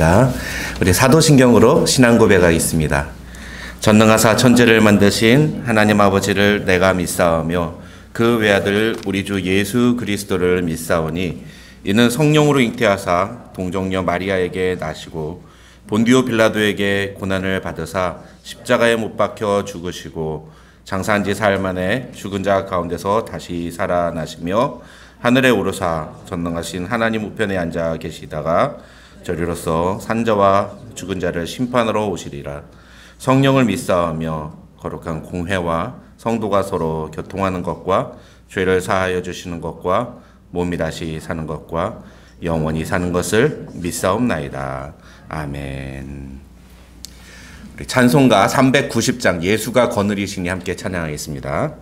하겠습니다. 우리 사도신경으로 신앙 고백하겠습니다. 전능하사 천지를 만드신 하나님 아버지를 내가 믿사오며 그 외아들 우리 주 예수 그리스도를 믿사오니 이는 성령으로 잉태하사 동정녀 마리아에게 나시고 본디오 빌라도에게 고난을 받으사 십자가에 못 박혀 죽으시고 장사한 지 사흘 만에 죽은 자 가운데서 다시 살아나시며 하늘에 오르사 전능하신 하나님 우편에 앉아 계시다가 저리로서 산자와 죽은 자를 심판하러 오시리라. 성령을 믿사오며 거룩한 공회와 성도가 서로 교통하는 것과 죄를 사하여 주시는 것과 몸이 다시 사는 것과 영원히 사는 것을 믿사옵나이다. 아멘. 우리 찬송가 390장 예수가 거느리시니 함께 찬양하겠습니다.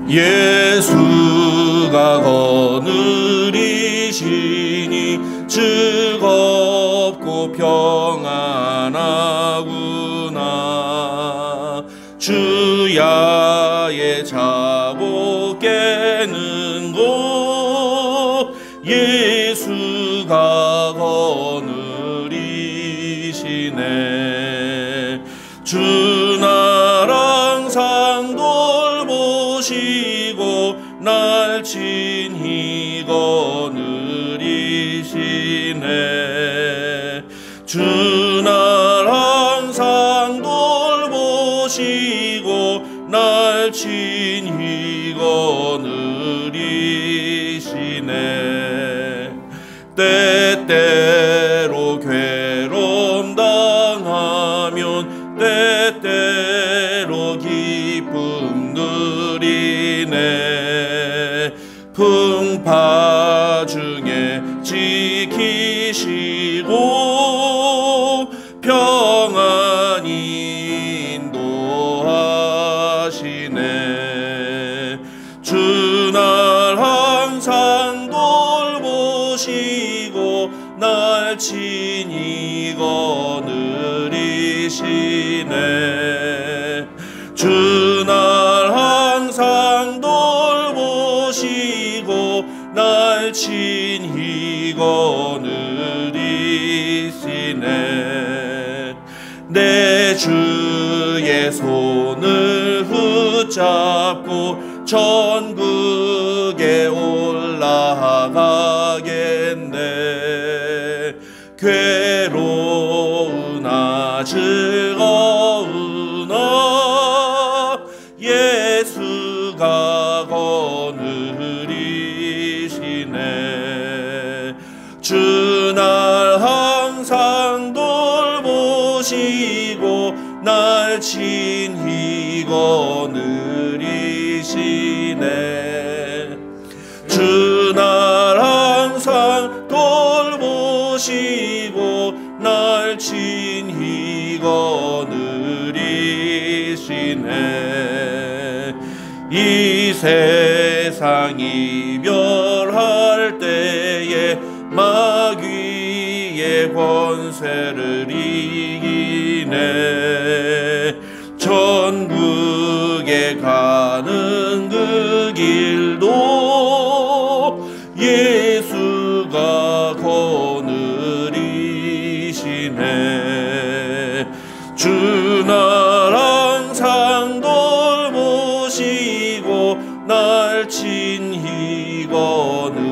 예수가 거느리시니 즐겁고 평안하구나. 주야의 자고 깨는 곳 예수가 거느리시네. 주날 항상 돌보시고 날 친히 거느리시네. 주날 항상 돌보시고 날 친히 거느리시네. 때때로 괴로움 당하면 때때로 기쁨 누리네. 풍파 중에 지키시고 평안히 인도하시네. 주날 항상 돌보시고 날 친히 거느리시네. 주날 항상 돌보시고 날 친히 거느리시네. 내 주의 손을 붙잡고 천국에 올라가겠네. 괴로우나 즐거우나 예수가 거느리시네. 주날 항상 돌보시고 날 친히 거느리시네. 주날 항상 돌보시고 날 친히 거느리시네. 이 세상 이별할 때에 마귀의 권세를 이기네. 천국에 가는 그 길도 예수가 거느리시네. 주날 항상 돌보시고 날 친히 거느리시네.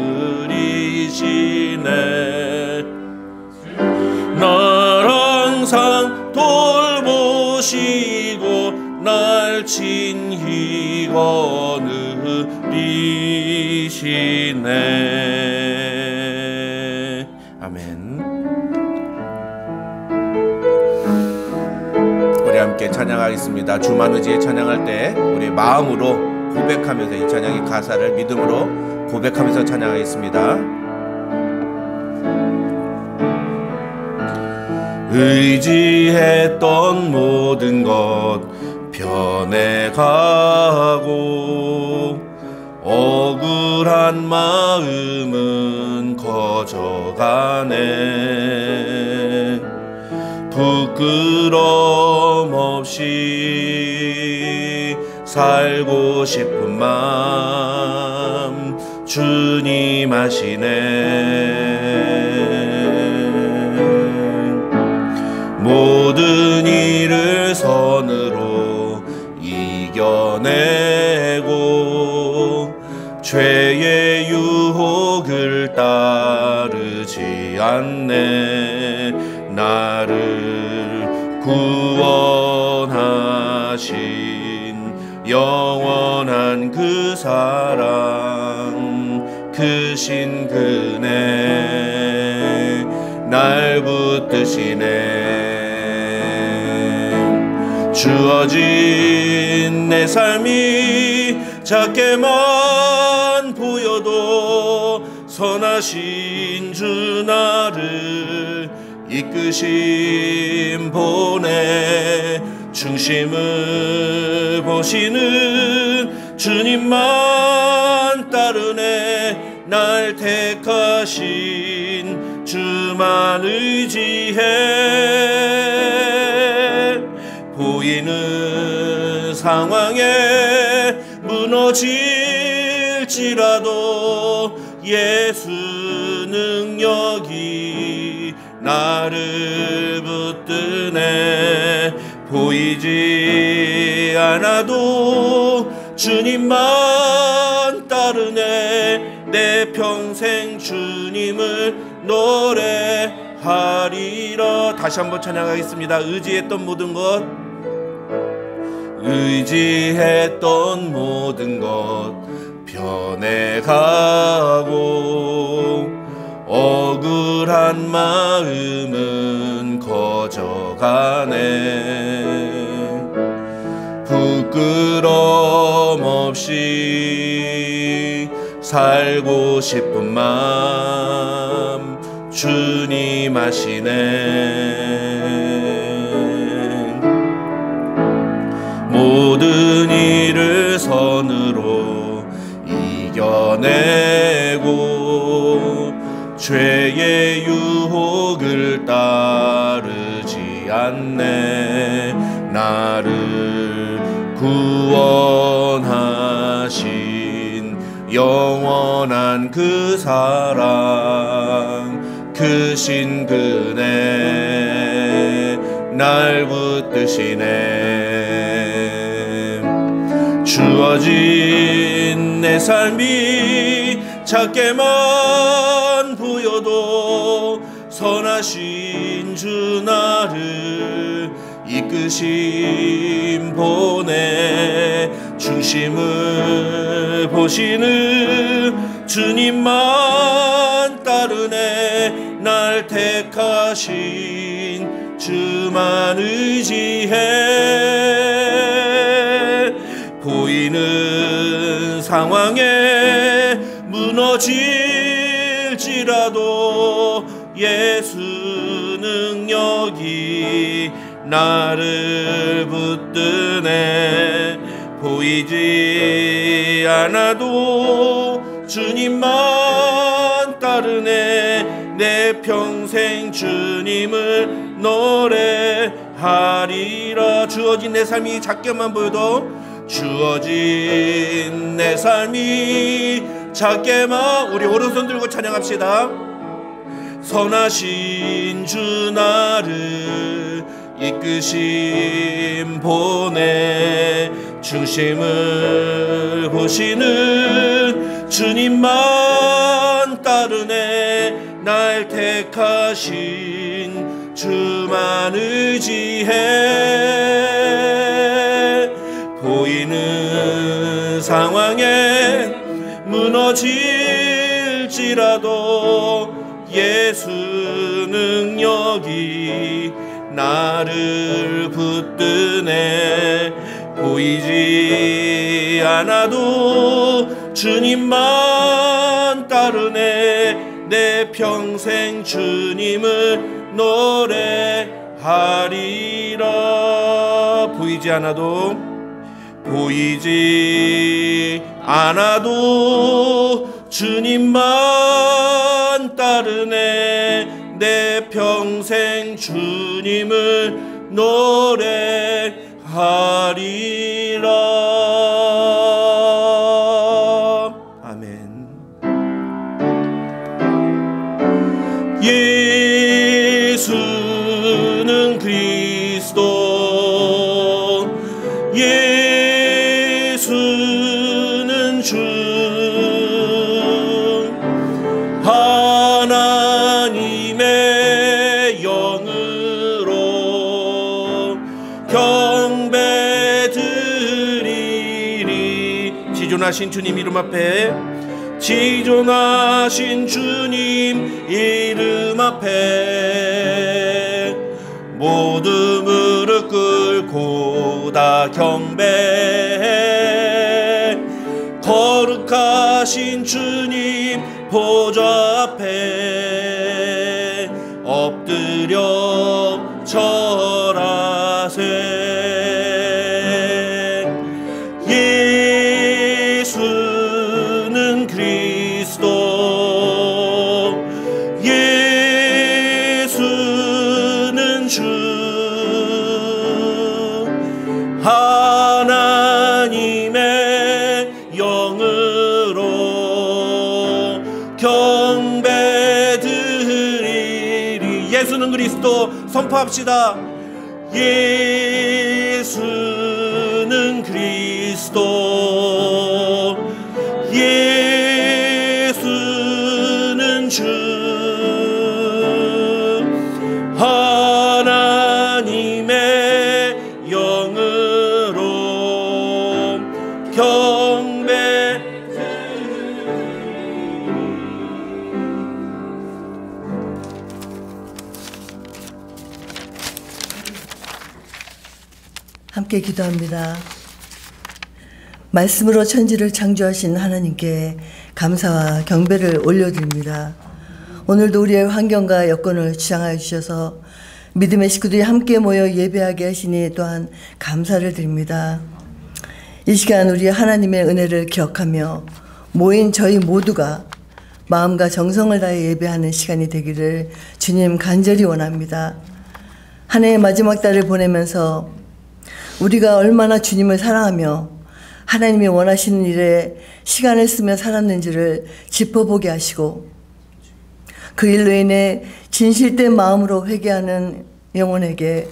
날 항상 돌보시고 날 친히 거느리시네. 아멘. 우리 함께 찬양하겠습니다. 주만 의지에 찬양할 때 우리 마음으로 고백하면서 이 찬양의 가사를 믿음으로 고백하면서 찬양하겠습니다. 의지했던 모든 것 변해가고 억울한 마음은 커져가네. 부끄럼 없이 살고 싶은 마음 주님 아시네. 모든 일을 선으로 이겨내고 죄의 유혹을 따르지 않네. 나를 구원하신 영원한 그 사랑 크신 그네 날 붙드시네. 주어진 내 삶이 작게만 보여도 선하신 주 나를 이끄심 보내. 중심을 보시는 주님만 따르네. 날 택하신 주만 의지해. 보이는 상황에 무너질지라도 예수 능력이 나를 붙드네. 보이지 않아도 주님만 따르네. 내 평생 주님을 노래하리라. 다시 한번 찬양하겠습니다. 의지했던 모든 것, 의지했던 모든 것 변해가고 억울한 마음은 거져가네. 부끄럼 없이 살고 싶은 마음 주님 아시네. 모든 일을 선으로 이겨내고 죄의 유혹을 따르지 않네. 나를 구원하신 영원한 그 사랑 크신 그네 날 붙드시네. 주어진 내 삶이 작게만 보여도 선하신 주 나를 이끄심 보내. 중심을 보시는 주님만 따르네. 날 택하신 주만 의지해. 보이는 상황에 무너질지라도 예수 능력이 나를 붙드네. 보이지 않아도 주님만 따르네. 내 평생 주님을 노래하리라. 주어진 내 삶이 작게만 보여도, 주어진 내 삶이 작게만, 우리 오른손 들고 찬양합시다. 선하신 주 나를 이끄심 보내. 중심을 보시는 주님만 따르네. 날 택하신 주만 의지해. 보이는 상황에 무너질지라도 예수 능력이 나를 붙드네. 보이지 않아도 주님만 따르네. 내 평생 주님을 노래하리라. 보이지 않아도 주님만 따르네. 내 평생 주님을 노래하리라. 아멘. 예수는 그리스도, 예수는 주, 하나님의 영으로 경배드리리. 지존하신 주님 이름 앞에, 지존하신 주님 이름 앞에 모두 무릎 꿇고 다 경배해. 거룩하신 주님 보좌 앞에 엎드려 절하세. 예수는 그리스도, 예수는 주, 하나님의 영으로 경배드리리. 예수는 그리스도 선포합시다. 예수는 그리스도, 예수는 주, 하나님의 영으로 경배드리리. 함께 기도합니다. 말씀으로 천지를 창조하신 하나님께 감사와 경배를 올려드립니다. 오늘도 우리의 환경과 여건을 주장하여 주셔서 믿음의 식구들이 함께 모여 예배하게 하시니 또한 감사를 드립니다. 이 시간 우리 하나님의 은혜를 기억하며 모인 저희 모두가 마음과 정성을 다해 예배하는 시간이 되기를 주님 간절히 원합니다. 한 해의 마지막 달을 보내면서 우리가 얼마나 주님을 사랑하며 하나님이 원하시는 일에 시간을 쓰며 살았는지를 짚어보게 하시고, 그 일로 인해 진실된 마음으로 회개하는 영혼에게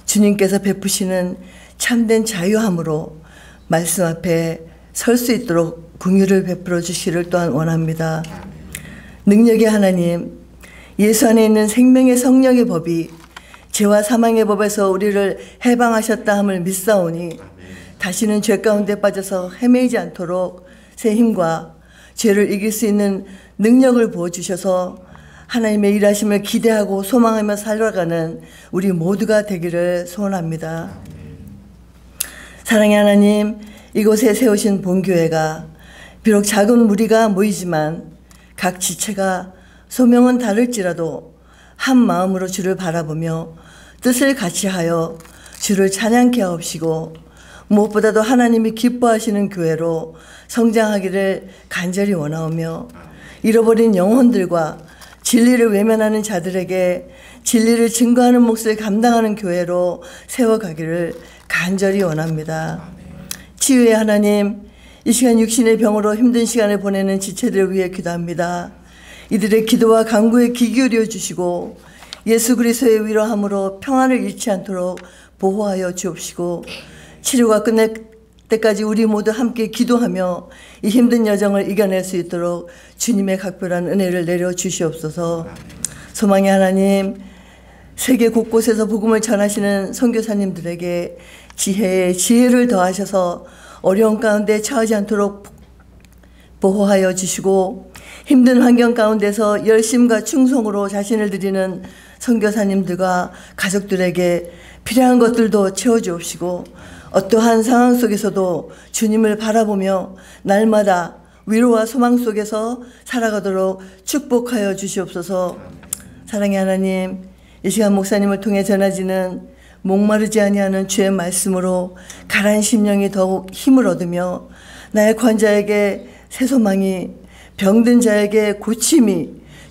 주님께서 베푸시는 참된 자유함으로 말씀 앞에 설 수 있도록 긍휼을 베풀어 주시기를 또한 원합니다. 능력의 하나님, 예수 안에 있는 생명의 성령의 법이 죄와 사망의 법에서 우리를 해방하셨다 함을 믿사오니 다시는 죄 가운데 빠져서 헤매이지 않도록 새 힘과 죄를 이길 수 있는 능력을 부어주셔서 하나님의 일하심을 기대하고 소망하며 살아가는 우리 모두가 되기를 소원합니다. 사랑의 하나님, 이곳에 세우신 본교회가 비록 작은 무리가 모이지만 각 지체가 소명은 다를지라도 한 마음으로 주를 바라보며 뜻을 같이하여 주를 찬양케 하옵시고, 무엇보다도 하나님이 기뻐하시는 교회로 성장하기를 간절히 원하오며, 잃어버린 영혼들과 진리를 외면하는 자들에게 진리를 증거하는 몫을 감당하는 교회로 세워가기를 간절히 원합니다. 치유의 하나님, 이 시간 육신의 병으로 힘든 시간을 보내는 지체들을 위해 기도합니다. 이들의 기도와 간구에 귀 기울여 주시고 예수 그리스도의 위로함으로 평안을 잃지 않도록 보호하여 주옵시고, 치료가 끝날 때까지 우리 모두 함께 기도하며 이 힘든 여정을 이겨낼 수 있도록 주님의 각별한 은혜를 내려 주시옵소서. 소망의 하나님, 세계 곳곳에서 복음을 전하시는 선교사님들에게 지혜에 지혜를 더하셔서 어려운 가운데 처하지 않도록 보호하여 주시고, 힘든 환경 가운데서 열심과 충성으로 자신을 드리는 선교사님들과 가족들에게 필요한 것들도 채워주옵시고, 어떠한 상황 속에서도 주님을 바라보며 날마다 위로와 소망 속에서 살아가도록 축복하여 주시옵소서. 사랑의 하나님, 이 시간 목사님을 통해 전해지는 목마르지 아니하는 주의 말씀으로 가라앉은 심령이 더욱 힘을 얻으며 나의 관자에게 새 소망이, 병든 자에게 고침이,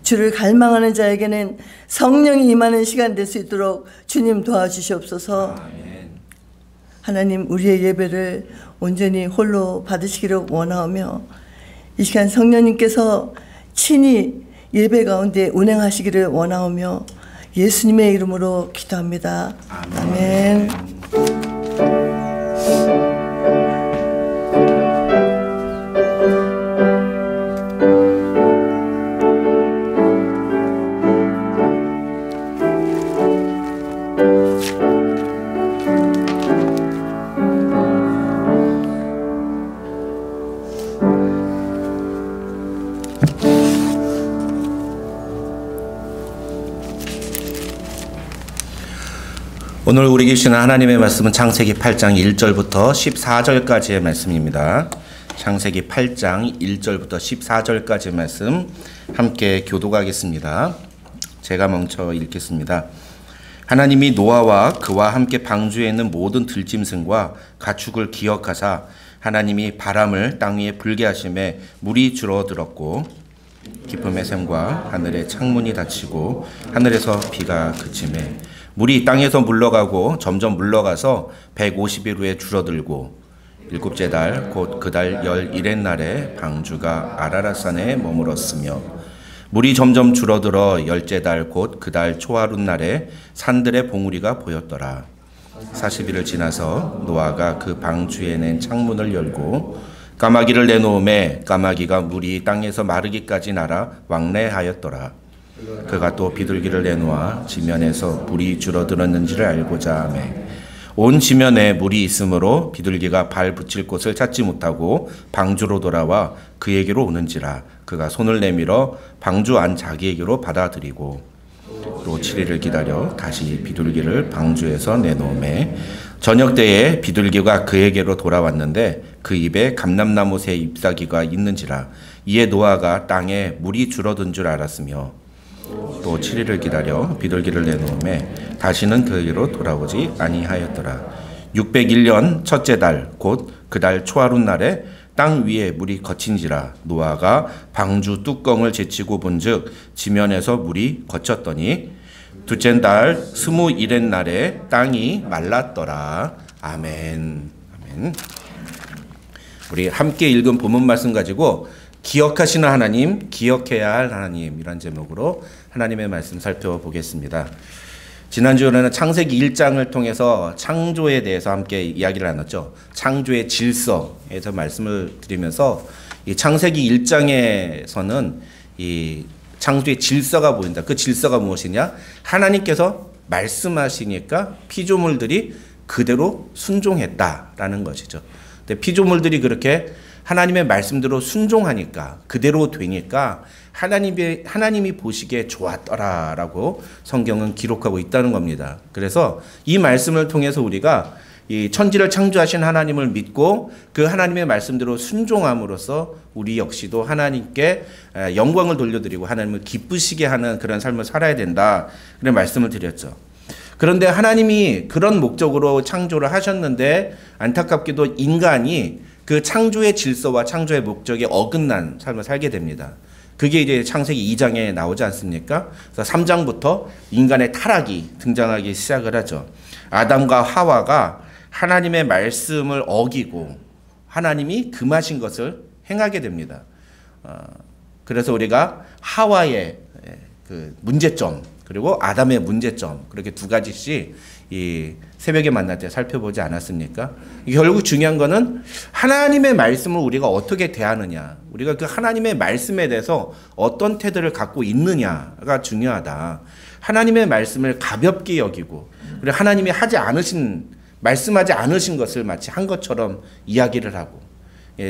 주를 갈망하는 자에게는 성령이 임하는 시간 될 수 있도록 주님 도와주시옵소서. 하나님, 우리의 예배를 온전히 홀로 받으시기를 원하오며 이 시간 성령님께서 친히 예배 가운데 운행하시기를 원하오며 예수님의 이름으로 기도합니다. 아멘. 오늘 우리 계시는 하나님의 말씀은 창세기 8장 1절부터 14절까지의 말씀입니다. 창세기 8장 1절부터 14절까지의 말씀 함께 교독하겠습니다. 제가 먼저 읽겠습니다. 하나님이 노아와 그와 함께 방주에 있는 모든 들짐승과 가축을 기억하사 하나님이 바람을 땅 위에 불게 하심에 물이 줄어들었고 깊음의 샘과 하늘의 창문이 닫히고 하늘에서 비가 그치매 물이 땅에서 물러가고 점점 물러가서 150일 후에 줄어들고 일곱째 달 곧 그 달 11의 날에 방주가 아라랏산에 머물었으며 물이 점점 줄어들어 열째 달 곧 그 달 초하룻 날에 산들의 봉우리가 보였더라. 40일을 지나서 노아가 그 방주에 낸 창문을 열고 까마귀를 내놓음에 까마귀가 물이 땅에서 마르기까지 날아 왕래하였더라. 그가 또 비둘기를 내놓아 지면에서 물이 줄어들었는지를 알고자 하매 온 지면에 물이 있으므로 비둘기가 발 붙일 곳을 찾지 못하고 방주로 돌아와 그에게로 오는지라 그가 손을 내밀어 방주 안 자기에게로 받아들이고 또 7일을 기다려 다시 비둘기를 방주에서 내놓음에 저녁 때에 비둘기가 그에게로 돌아왔는데 그 입에 감람나무 새 잎사귀가 있는지라 이에 노아가 땅에 물이 줄어든 줄 알았으며 또 7일을 기다려 비둘기를 내놓음에 다시는 그에게로 돌아오지 아니하였더라. 601년 첫째 달 곧 그 달 초하룻 날에 땅 위에 물이 거친지라 노아가 방주 뚜껑을 제치고 본즉 지면에서 물이 거쳤더니 둘째 달 21의 날에 땅이 말랐더라. 아멘. 아멘. 우리 함께 읽은 본문 말씀 가지고 기억하시는 하나님, 기억해야 할 하나님, 이런 제목으로 하나님의 말씀 살펴보겠습니다. 지난주에는 창세기 1장을 통해서 창조에 대해서 함께 이야기를 나눴죠. 창조의 질서에서 말씀을 드리면서 이 창세기 1장에서는 이 창조의 질서가 보인다. 그 질서가 무엇이냐? 하나님께서 말씀하시니까 피조물들이 그대로 순종했다라는 것이죠. 근데 피조물들이 그렇게 하나님의 말씀대로 순종하니까 그대로 되니까 하나님이 보시기에 좋았더라라고 성경은 기록하고 있다는 겁니다. 그래서 이 말씀을 통해서 우리가 이 천지를 창조하신 하나님을 믿고 그 하나님의 말씀대로 순종함으로써 우리 역시도 하나님께 영광을 돌려드리고 하나님을 기쁘시게 하는 그런 삶을 살아야 된다. 그런 말씀을 드렸죠. 그런데 하나님이 그런 목적으로 창조를 하셨는데 안타깝게도 인간이 그 창조의 질서와 창조의 목적에 어긋난 삶을 살게 됩니다. 그게 이제 창세기 2장에 나오지 않습니까? 그래서 3장부터 인간의 타락이 등장하기 시작을 하죠. 아담과 하와가 하나님의 말씀을 어기고 하나님이 금하신 것을 행하게 됩니다. 그래서 우리가 하와의 그 문제점 그리고 아담의 문제점 그렇게 두 가지씩 이 새벽에 만날 때 살펴보지 않았습니까? 결국 중요한 거는 하나님의 말씀을 우리가 어떻게 대하느냐, 우리가 그 하나님의 말씀에 대해서 어떤 태도를 갖고 있느냐가 중요하다. 하나님의 말씀을 가볍게 여기고 그리고 하나님이 말씀하지 않으신 것을 마치 한 것처럼 이야기를 하고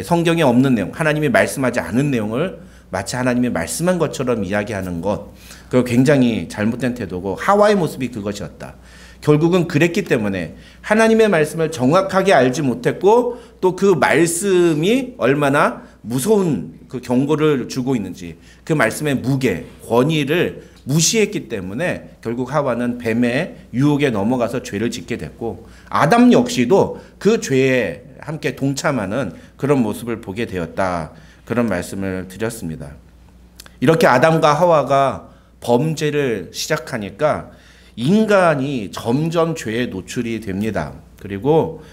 성경에 없는 내용, 하나님이 말씀하지 않은 내용을 마치 하나님이 말씀한 것처럼 이야기하는 것, 그거 굉장히 잘못된 태도고 하와의 모습이 그것이었다. 결국은 그랬기 때문에 하나님의 말씀을 정확하게 알지 못했고 또 그 말씀이 얼마나 무서운 그 경고를 주고 있는지 그 말씀의 무게, 권위를 무시했기 때문에 결국 하와는 뱀의 유혹에 넘어가서 죄를 짓게 됐고 아담 역시도 그 죄에 함께 동참하는 그런 모습을 보게 되었다. 그런 말씀을 드렸습니다. 이렇게 아담과 하와가 범죄를 시작하니까 인간이 점점 죄에 노출이 됩니다. 그리고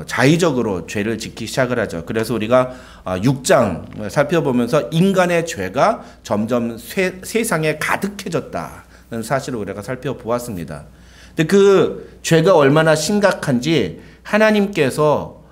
자의적으로 죄를 짓기 시작을 하죠. 그래서 우리가 6장 살펴보면서 인간의 죄가 점점 세상에 가득해졌다는 사실을 우리가 살펴보았습니다. 근데 그 죄가 얼마나 심각한지 하나님께서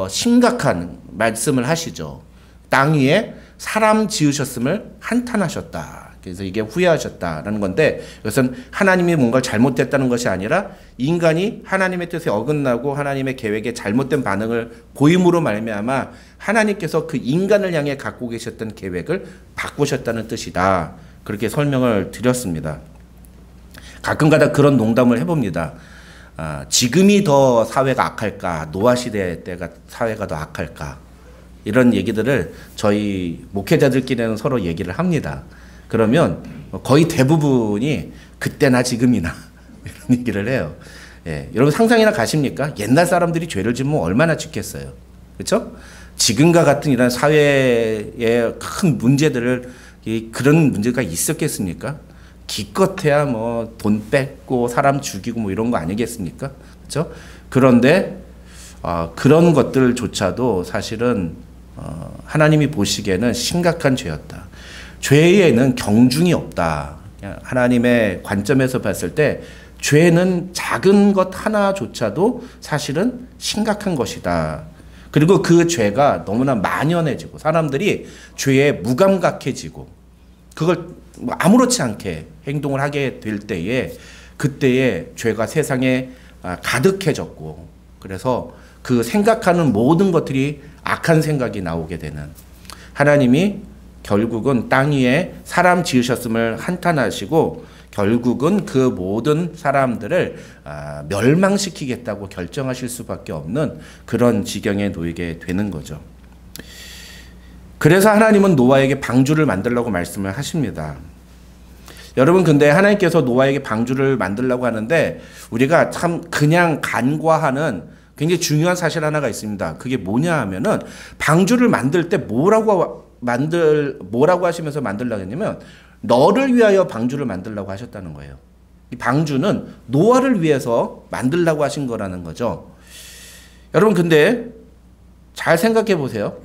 심각한 말씀을 하시죠. 땅 위에 사람 지으셨음을 한탄하셨다. 그래서 이게 후회하셨다라는 건데, 이것은 하나님이 뭔가 잘못됐다는 것이 아니라 인간이 하나님의 뜻에 어긋나고 하나님의 계획에 잘못된 반응을 보임으로 말미암아 하나님께서 그 인간을 향해 갖고 계셨던 계획을 바꾸셨다는 뜻이다. 그렇게 설명을 드렸습니다. 가끔가다 그런 농담을 해봅니다. 지금이 더 사회가 악할까? 노아 시대 때가 사회가 더 악할까? 이런 얘기들을 저희 목회자들끼리는 서로 얘기를 합니다. 그러면 거의 대부분이 그때나 지금이나 이런 얘기를 해요. 예, 여러분 상상이나 가십니까? 옛날 사람들이 죄를 지으면 얼마나 짓겠어요. 그렇죠? 지금과 같은 이런 사회의 큰 문제들을 그런 문제가 있었겠습니까? 기껏해야 뭐 돈 뺏고 사람 죽이고 뭐 이런 거 아니겠습니까? 그렇죠? 그런데 그런 것들조차도 사실은 하나님이 보시기에는 심각한 죄였다. 죄에는 경중이 없다. 하나님의 관점에서 봤을 때 죄는 작은 것 하나조차도 사실은 심각한 것이다. 그리고 그 죄가 너무나 만연해지고 사람들이 죄에 무감각해지고 그걸 아무렇지 않게 행동을 하게 될 때에 그때에 죄가 세상에 가득해졌고 그래서 그 생각하는 모든 것들이 악한 생각이 나오게 되는 하나님이 결국은 땅 위에 사람 지으셨음을 한탄하시고 결국은 그 모든 사람들을 멸망시키겠다고 결정하실 수밖에 없는 그런 지경에 놓이게 되는 거죠. 그래서 하나님은 노아에게 방주를 만들라고 말씀을 하십니다. 여러분 근데 하나님께서 노아에게 방주를 만들라고 하는데 우리가 참 그냥 간과하는 굉장히 중요한 사실 하나가 있습니다. 그게 뭐냐 하면은 방주를 만들 때 뭐라고 하시면서 만들라고 했냐면 너를 위하여 방주를 만들라고 하셨다는 거예요. 이 방주는 노아를 위해서 만들라고 하신 거라는 거죠. 여러분 근데 잘 생각해 보세요.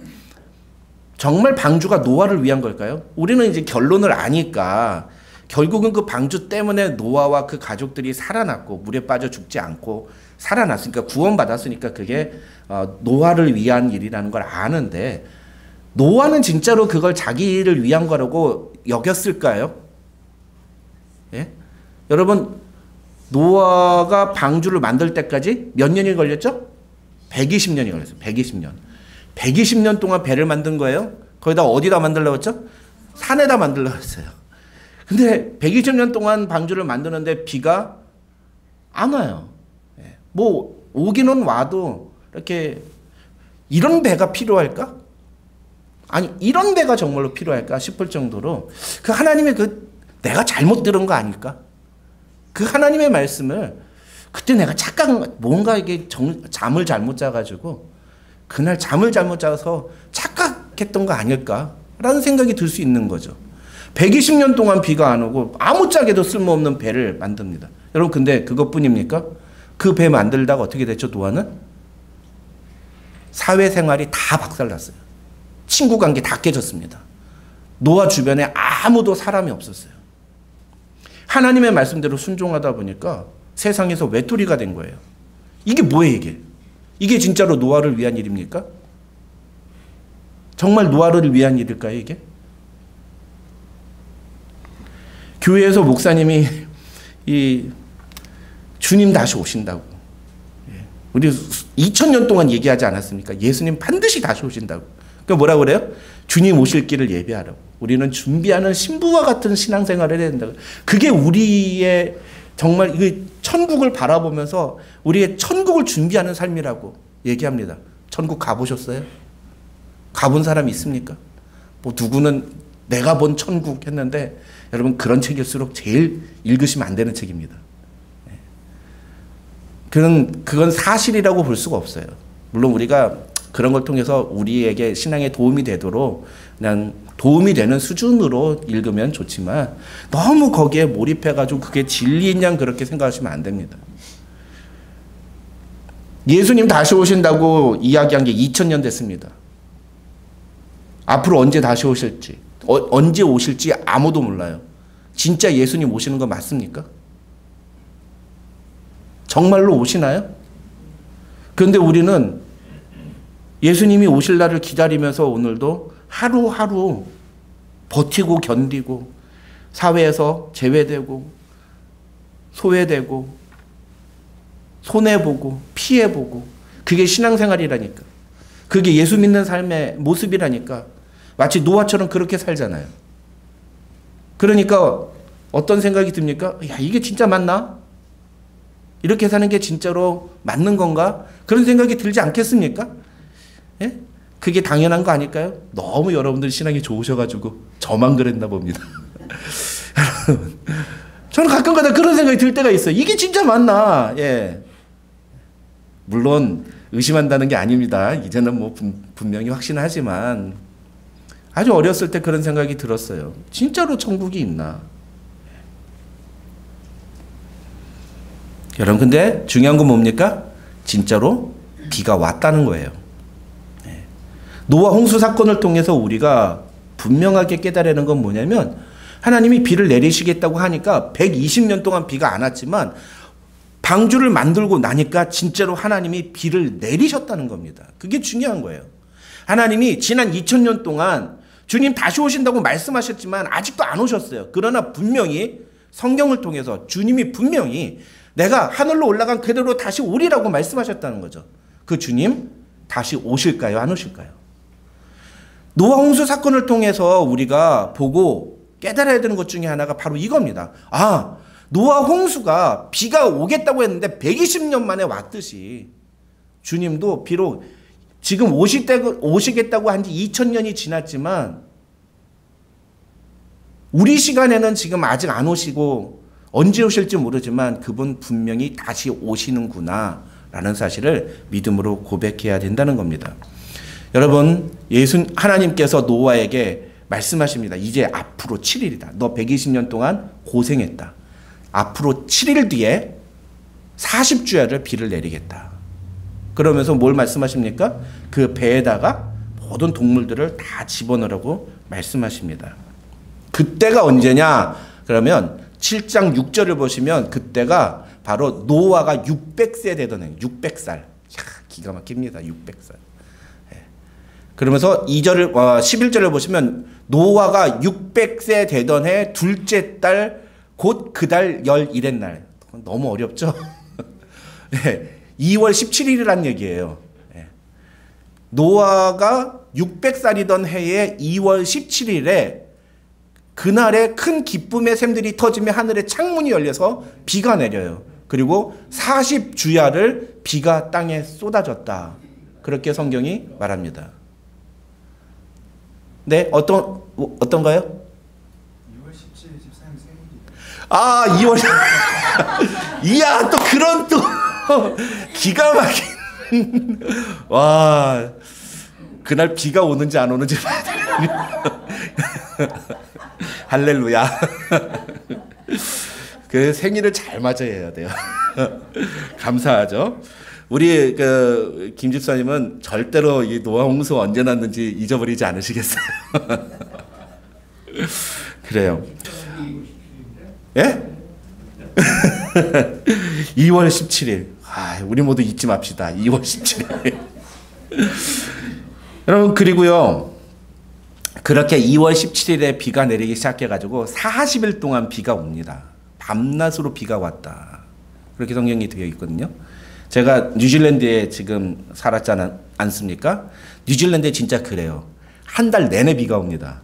정말 방주가 노아를 위한 걸까요? 우리는 이제 결론을 아니까 결국은 그 방주 때문에 노아와 그 가족들이 살아났고 물에 빠져 죽지 않고 살아났으니까 구원받았으니까 그게 노아를 위한 일이라는 걸 아는데 노아는 진짜로 그걸 자기를 위한 거라고 여겼을까요? 예? 여러분 노아가 방주를 만들 때까지 몇 년이 걸렸죠? 120년이 걸렸어요. 120년. 120년 동안 배를 만든 거예요. 거기다 어디다 만들려고 했죠? 산에다 만들려고 했어요. 근데 120년 동안 방주를 만드는데 비가 안 와요. 뭐 오기는 와도 이렇게 이런 배가 필요할까? 아니 이런 배가 정말로 필요할까 싶을 정도로 그 하나님의 내가 잘못 들은 거 아닐까? 그 하나님의 말씀을 그때 내가 뭔가 이게 잠을 잘못 자가지고 그날 잠을 잘못 자서 착각했던 거 아닐까라는 생각이 들 수 있는 거죠. 120년 동안 비가 안 오고 아무짝에도 쓸모없는 배를 만듭니다. 여러분 근데 그것뿐입니까? 그 배 만들다가 어떻게 됐죠? 노아는 사회생활이 다 박살났어요. 친구 관계 다 깨졌습니다. 노아 주변에 아무도 사람이 없었어요. 하나님의 말씀대로 순종하다 보니까 세상에서 외톨이가 된 거예요. 이게 뭐예요 이게? 이게 진짜로 노아를 위한 일입니까? 정말 노아를 위한 일일까요 이게? 교회에서 목사님이 이 주님 다시 오신다고 우리 2000년 동안 얘기하지 않았습니까? 예수님 반드시 다시 오신다고. 그러니까 뭐라 그래요? 주님 오실 길을 예비하라고. 우리는 준비하는 신부와 같은 신앙생활을 해야 된다고. 그게 우리의 정말 이 천국을 바라보면서 우리의 천국을 준비하는 삶이라고 얘기합니다. 천국 가보셨어요? 가본 사람 있습니까? 뭐 누구는 내가 본 천국 했는데 여러분 그런 책일수록 제일 읽으시면 안 되는 책입니다. 그건 사실이라고 볼 수가 없어요. 물론 우리가 그런 걸 통해서 우리에게 신앙에 도움이 되도록 그냥 도움이 되는 수준으로 읽으면 좋지만 너무 거기에 몰입해가지고 그게 진리인 양 그렇게 생각하시면 안 됩니다. 예수님 다시 오신다고 이야기한 게 2000년 됐습니다. 앞으로 언제 다시 오실지, 언제 오실지 아무도 몰라요. 진짜 예수님 오시는 거 맞습니까? 정말로 오시나요? 그런데 우리는 예수님이 오실 날을 기다리면서 오늘도 하루하루 버티고 견디고 사회에서 제외되고 소외되고 손해보고 피해보고 그게 신앙생활이라니까. 그게 예수 믿는 삶의 모습이라니까. 마치 노아처럼 그렇게 살잖아요. 그러니까 어떤 생각이 듭니까? 야, 이게 진짜 맞나? 이렇게 사는 게 진짜로 맞는 건가? 그런 생각이 들지 않겠습니까? 예? 그게 당연한 거 아닐까요? 너무 여러분들 신앙이 좋으셔가지고 저만 그랬나 봅니다. 저는 가끔가다 그런 생각이 들 때가 있어요. 이게 진짜 맞나? 예. 물론 의심한다는 게 아닙니다. 이제는 뭐 분명히 확신하지만 아주 어렸을 때 그런 생각이 들었어요. 진짜로 천국이 있나? 여러분, 근데 중요한 건 뭡니까? 진짜로 비가 왔다는 거예요. 노아 홍수 사건을 통해서 우리가 분명하게 깨달는 건 뭐냐면 하나님이 비를 내리시겠다고 하니까 120년 동안 비가 안 왔지만 방주를 만들고 나니까 진짜로 하나님이 비를 내리셨다는 겁니다. 그게 중요한 거예요. 하나님이 지난 2000년 동안 주님 다시 오신다고 말씀하셨지만 아직도 안 오셨어요. 그러나 분명히 성경을 통해서 주님이 분명히 내가 하늘로 올라간 그대로 다시 오리라고 말씀하셨다는 거죠. 그 주님 다시 오실까요? 안 오실까요? 노아 홍수 사건을 통해서 우리가 보고 깨달아야 되는 것 중에 하나가 바로 이겁니다. 아, 노아 홍수가 비가 오겠다고 했는데 120년 만에 왔듯이 주님도 비록 지금 오시겠다고 한 지 2000년이 지났지만 우리 시간에는 지금 아직 안 오시고 언제 오실지 모르지만 그분 분명히 다시 오시는구나 라는 사실을 믿음으로 고백해야 된다는 겁니다. 여러분, 하나님께서 노아에게 말씀하십니다. 이제 앞으로 7일이다. 너 120년 동안 고생했다. 앞으로 7일 뒤에 40주야를 비를 내리겠다. 그러면서 뭘 말씀하십니까? 그 배에다가 모든 동물들을 다 집어넣으라고 말씀하십니다. 그때가 언제냐? 그러면 7장 6절을 보시면 그때가 바로 노아가 600세 되던 해, 600살. 기가 막힙니다. 600살. 그러면서 11절을 보시면 노아가 600세 되던 해 둘째 달 곧 그 달 11의 날. 너무 어렵죠? 네, 2월 17일이란 얘기예요. 네. 노아가 600살이던 해의 2월 17일에 그날에 큰 기쁨의 샘들이 터지며 하늘에 창문이 열려서 비가 내려요. 그리고 40주야를 비가 땅에 쏟아졌다. 그렇게 성경이 말합니다. 네, 어떤가요? 2월 17일 13일 생일이. 아, 2월. 이야, 또 그런 또 기가 막힌. 와, 그날 비가 오는지 안 오는지 봐야 돼. 할렐루야. 그 생일을 잘 맞아야 돼요. 감사하죠. 우리 김 집사님은 절대로 이 노아 홍수 언제 났는지 잊어버리지 않으시겠어요? 그래요. 예? 2월 17일. 아, 우리 모두 잊지 맙시다. 2월 17일. 여러분, 그리고요. 그렇게 2월 17일에 비가 내리기 시작해가지고 40일 동안 비가 옵니다. 밤낮으로 비가 왔다. 그렇게 성경이 되어 있거든요. 제가 뉴질랜드에 지금 살았지 않습니까? 뉴질랜드에 진짜 그래요. 한 달 내내 비가 옵니다.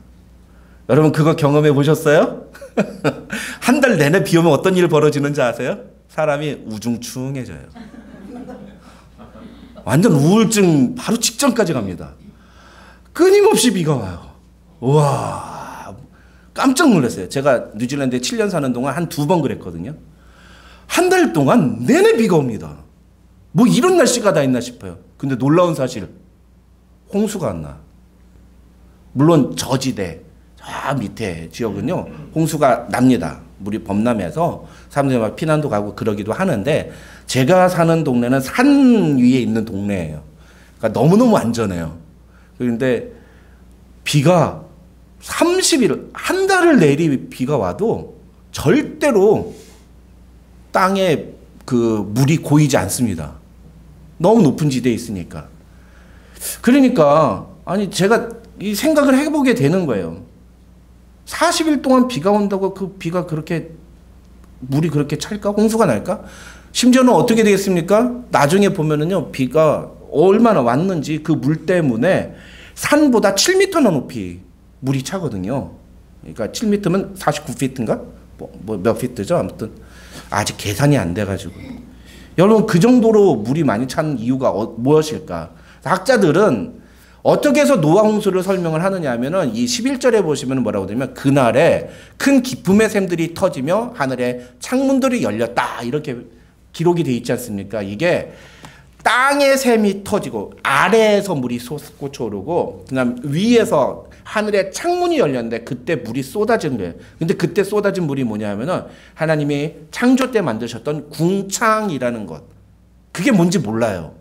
여러분 그거 경험해 보셨어요? 한 달 내내 비 오면 어떤 일 벌어지는지 아세요? 사람이 우중충해져요. 완전 우울증 바로 직전까지 갑니다. 끊임없이 비가 와요. 우와, 깜짝 놀랐어요. 제가 뉴질랜드에 7년 사는 동안 한 2번 그랬거든요. 한 달 동안 내내 비가 옵니다. 뭐 이런 날씨가 다 있나 싶어요. 근데 놀라운 사실, 홍수가 안 나. 물론 저지대, 저 밑에 지역은요, 홍수가 납니다. 물이 범람해서 사람들이 막 피난도 가고 그러기도 하는데, 제가 사는 동네는 산 위에 있는 동네예요. 그러니까 너무너무 안전해요. 그런데 비가 30일, 한 달을 내리 비가 와도 절대로 땅에 그 물이 고이지 않습니다. 너무 높은 지대에 있으니까. 그러니까 아니 제가 이 생각을 해보게 되는 거예요. 40일 동안 비가 온다고 그 비가 그렇게 물이 그렇게 찰까? 홍수가 날까? 심지어는 어떻게 되겠습니까? 나중에 보면은요, 비가 얼마나 왔는지 그 물 때문에 산보다 7m나 높이 물이 차거든요. 그러니까 7m면 49피트인가? 뭐 몇 피트죠? 아무튼 아직 계산이 안 돼가지고. 여러분, 그 정도로 물이 많이 찬 이유가 무엇일까? 학자들은 어떻게 해서 노아 홍수를 설명을 하느냐 하면은 이 11절에 보시면 뭐라고 되냐면, 그날에 큰 기쁨의 샘들이 터지며 하늘에 창문들이 열렸다, 이렇게 기록이 돼 있지 않습니까? 이게 땅의 샘이 터지고 아래에서 물이 솟구쳐 오르고 그다음 위에서 하늘에 창문이 열렸는데 그때 물이 쏟아진 거예요. 근데 그때 쏟아진 물이 뭐냐면은 하나님이 창조 때 만드셨던 궁창이라는 것. 그게 뭔지 몰라요.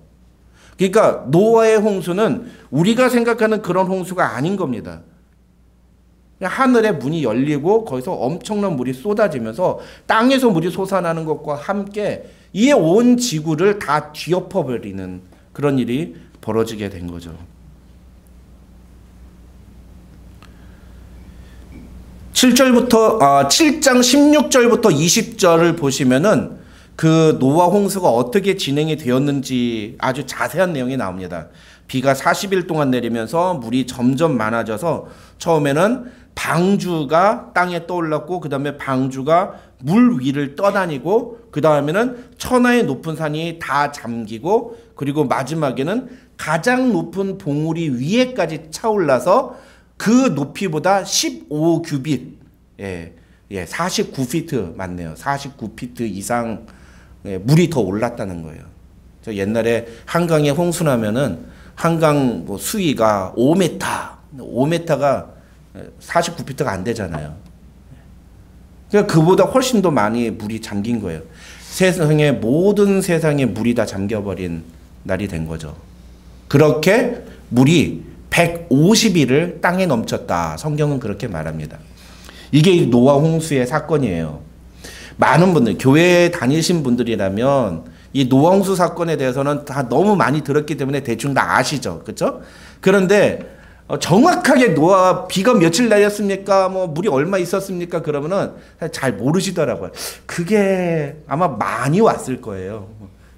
그러니까 노아의 홍수는 우리가 생각하는 그런 홍수가 아닌 겁니다. 하늘에 문이 열리고 거기서 엄청난 물이 쏟아지면서 땅에서 물이 솟아나는 것과 함께 이 온 지구를 다 뒤엎어버리는 그런 일이 벌어지게 된 거죠. 7장 16절부터 20절을 보시면은 그 노아 홍수가 어떻게 진행이 되었는지 아주 자세한 내용이 나옵니다. 비가 40일 동안 내리면서 물이 점점 많아져서 처음에는 방주가 땅에 떠올랐고, 그 다음에 방주가 물 위를 떠다니고, 그 다음에는 천하의 높은 산이 다 잠기고, 그리고 마지막에는 가장 높은 봉우리 위에까지 차올라서 그 높이보다 15규빗, 49피트 맞네요. 49피트 이상 물이 더 올랐다는 거예요. 저 옛날에 한강에 홍수 나면은 한강 뭐 수위가 5m가 49피트가 안 되잖아요. 그러니까 그보다 훨씬 더 많이 물이 잠긴 거예요. 모든 세상에 물이 다 잠겨버린 날이 된 거죠. 그렇게 물이 150일을 땅에 넘쳤다. 성경은 그렇게 말합니다. 이게 노아 홍수의 사건이에요. 많은 분들, 교회에 다니신 분들이라면 이 노아 홍수 사건에 대해서는 다 너무 많이 들었기 때문에 대충 다 아시죠. 그렇죠? 그런데 정확하게 노아 비가 며칠 내렸습니까? 뭐 물이 얼마 있었습니까? 그러면은 잘 모르시더라고요. 그게 아마 많이 왔을 거예요.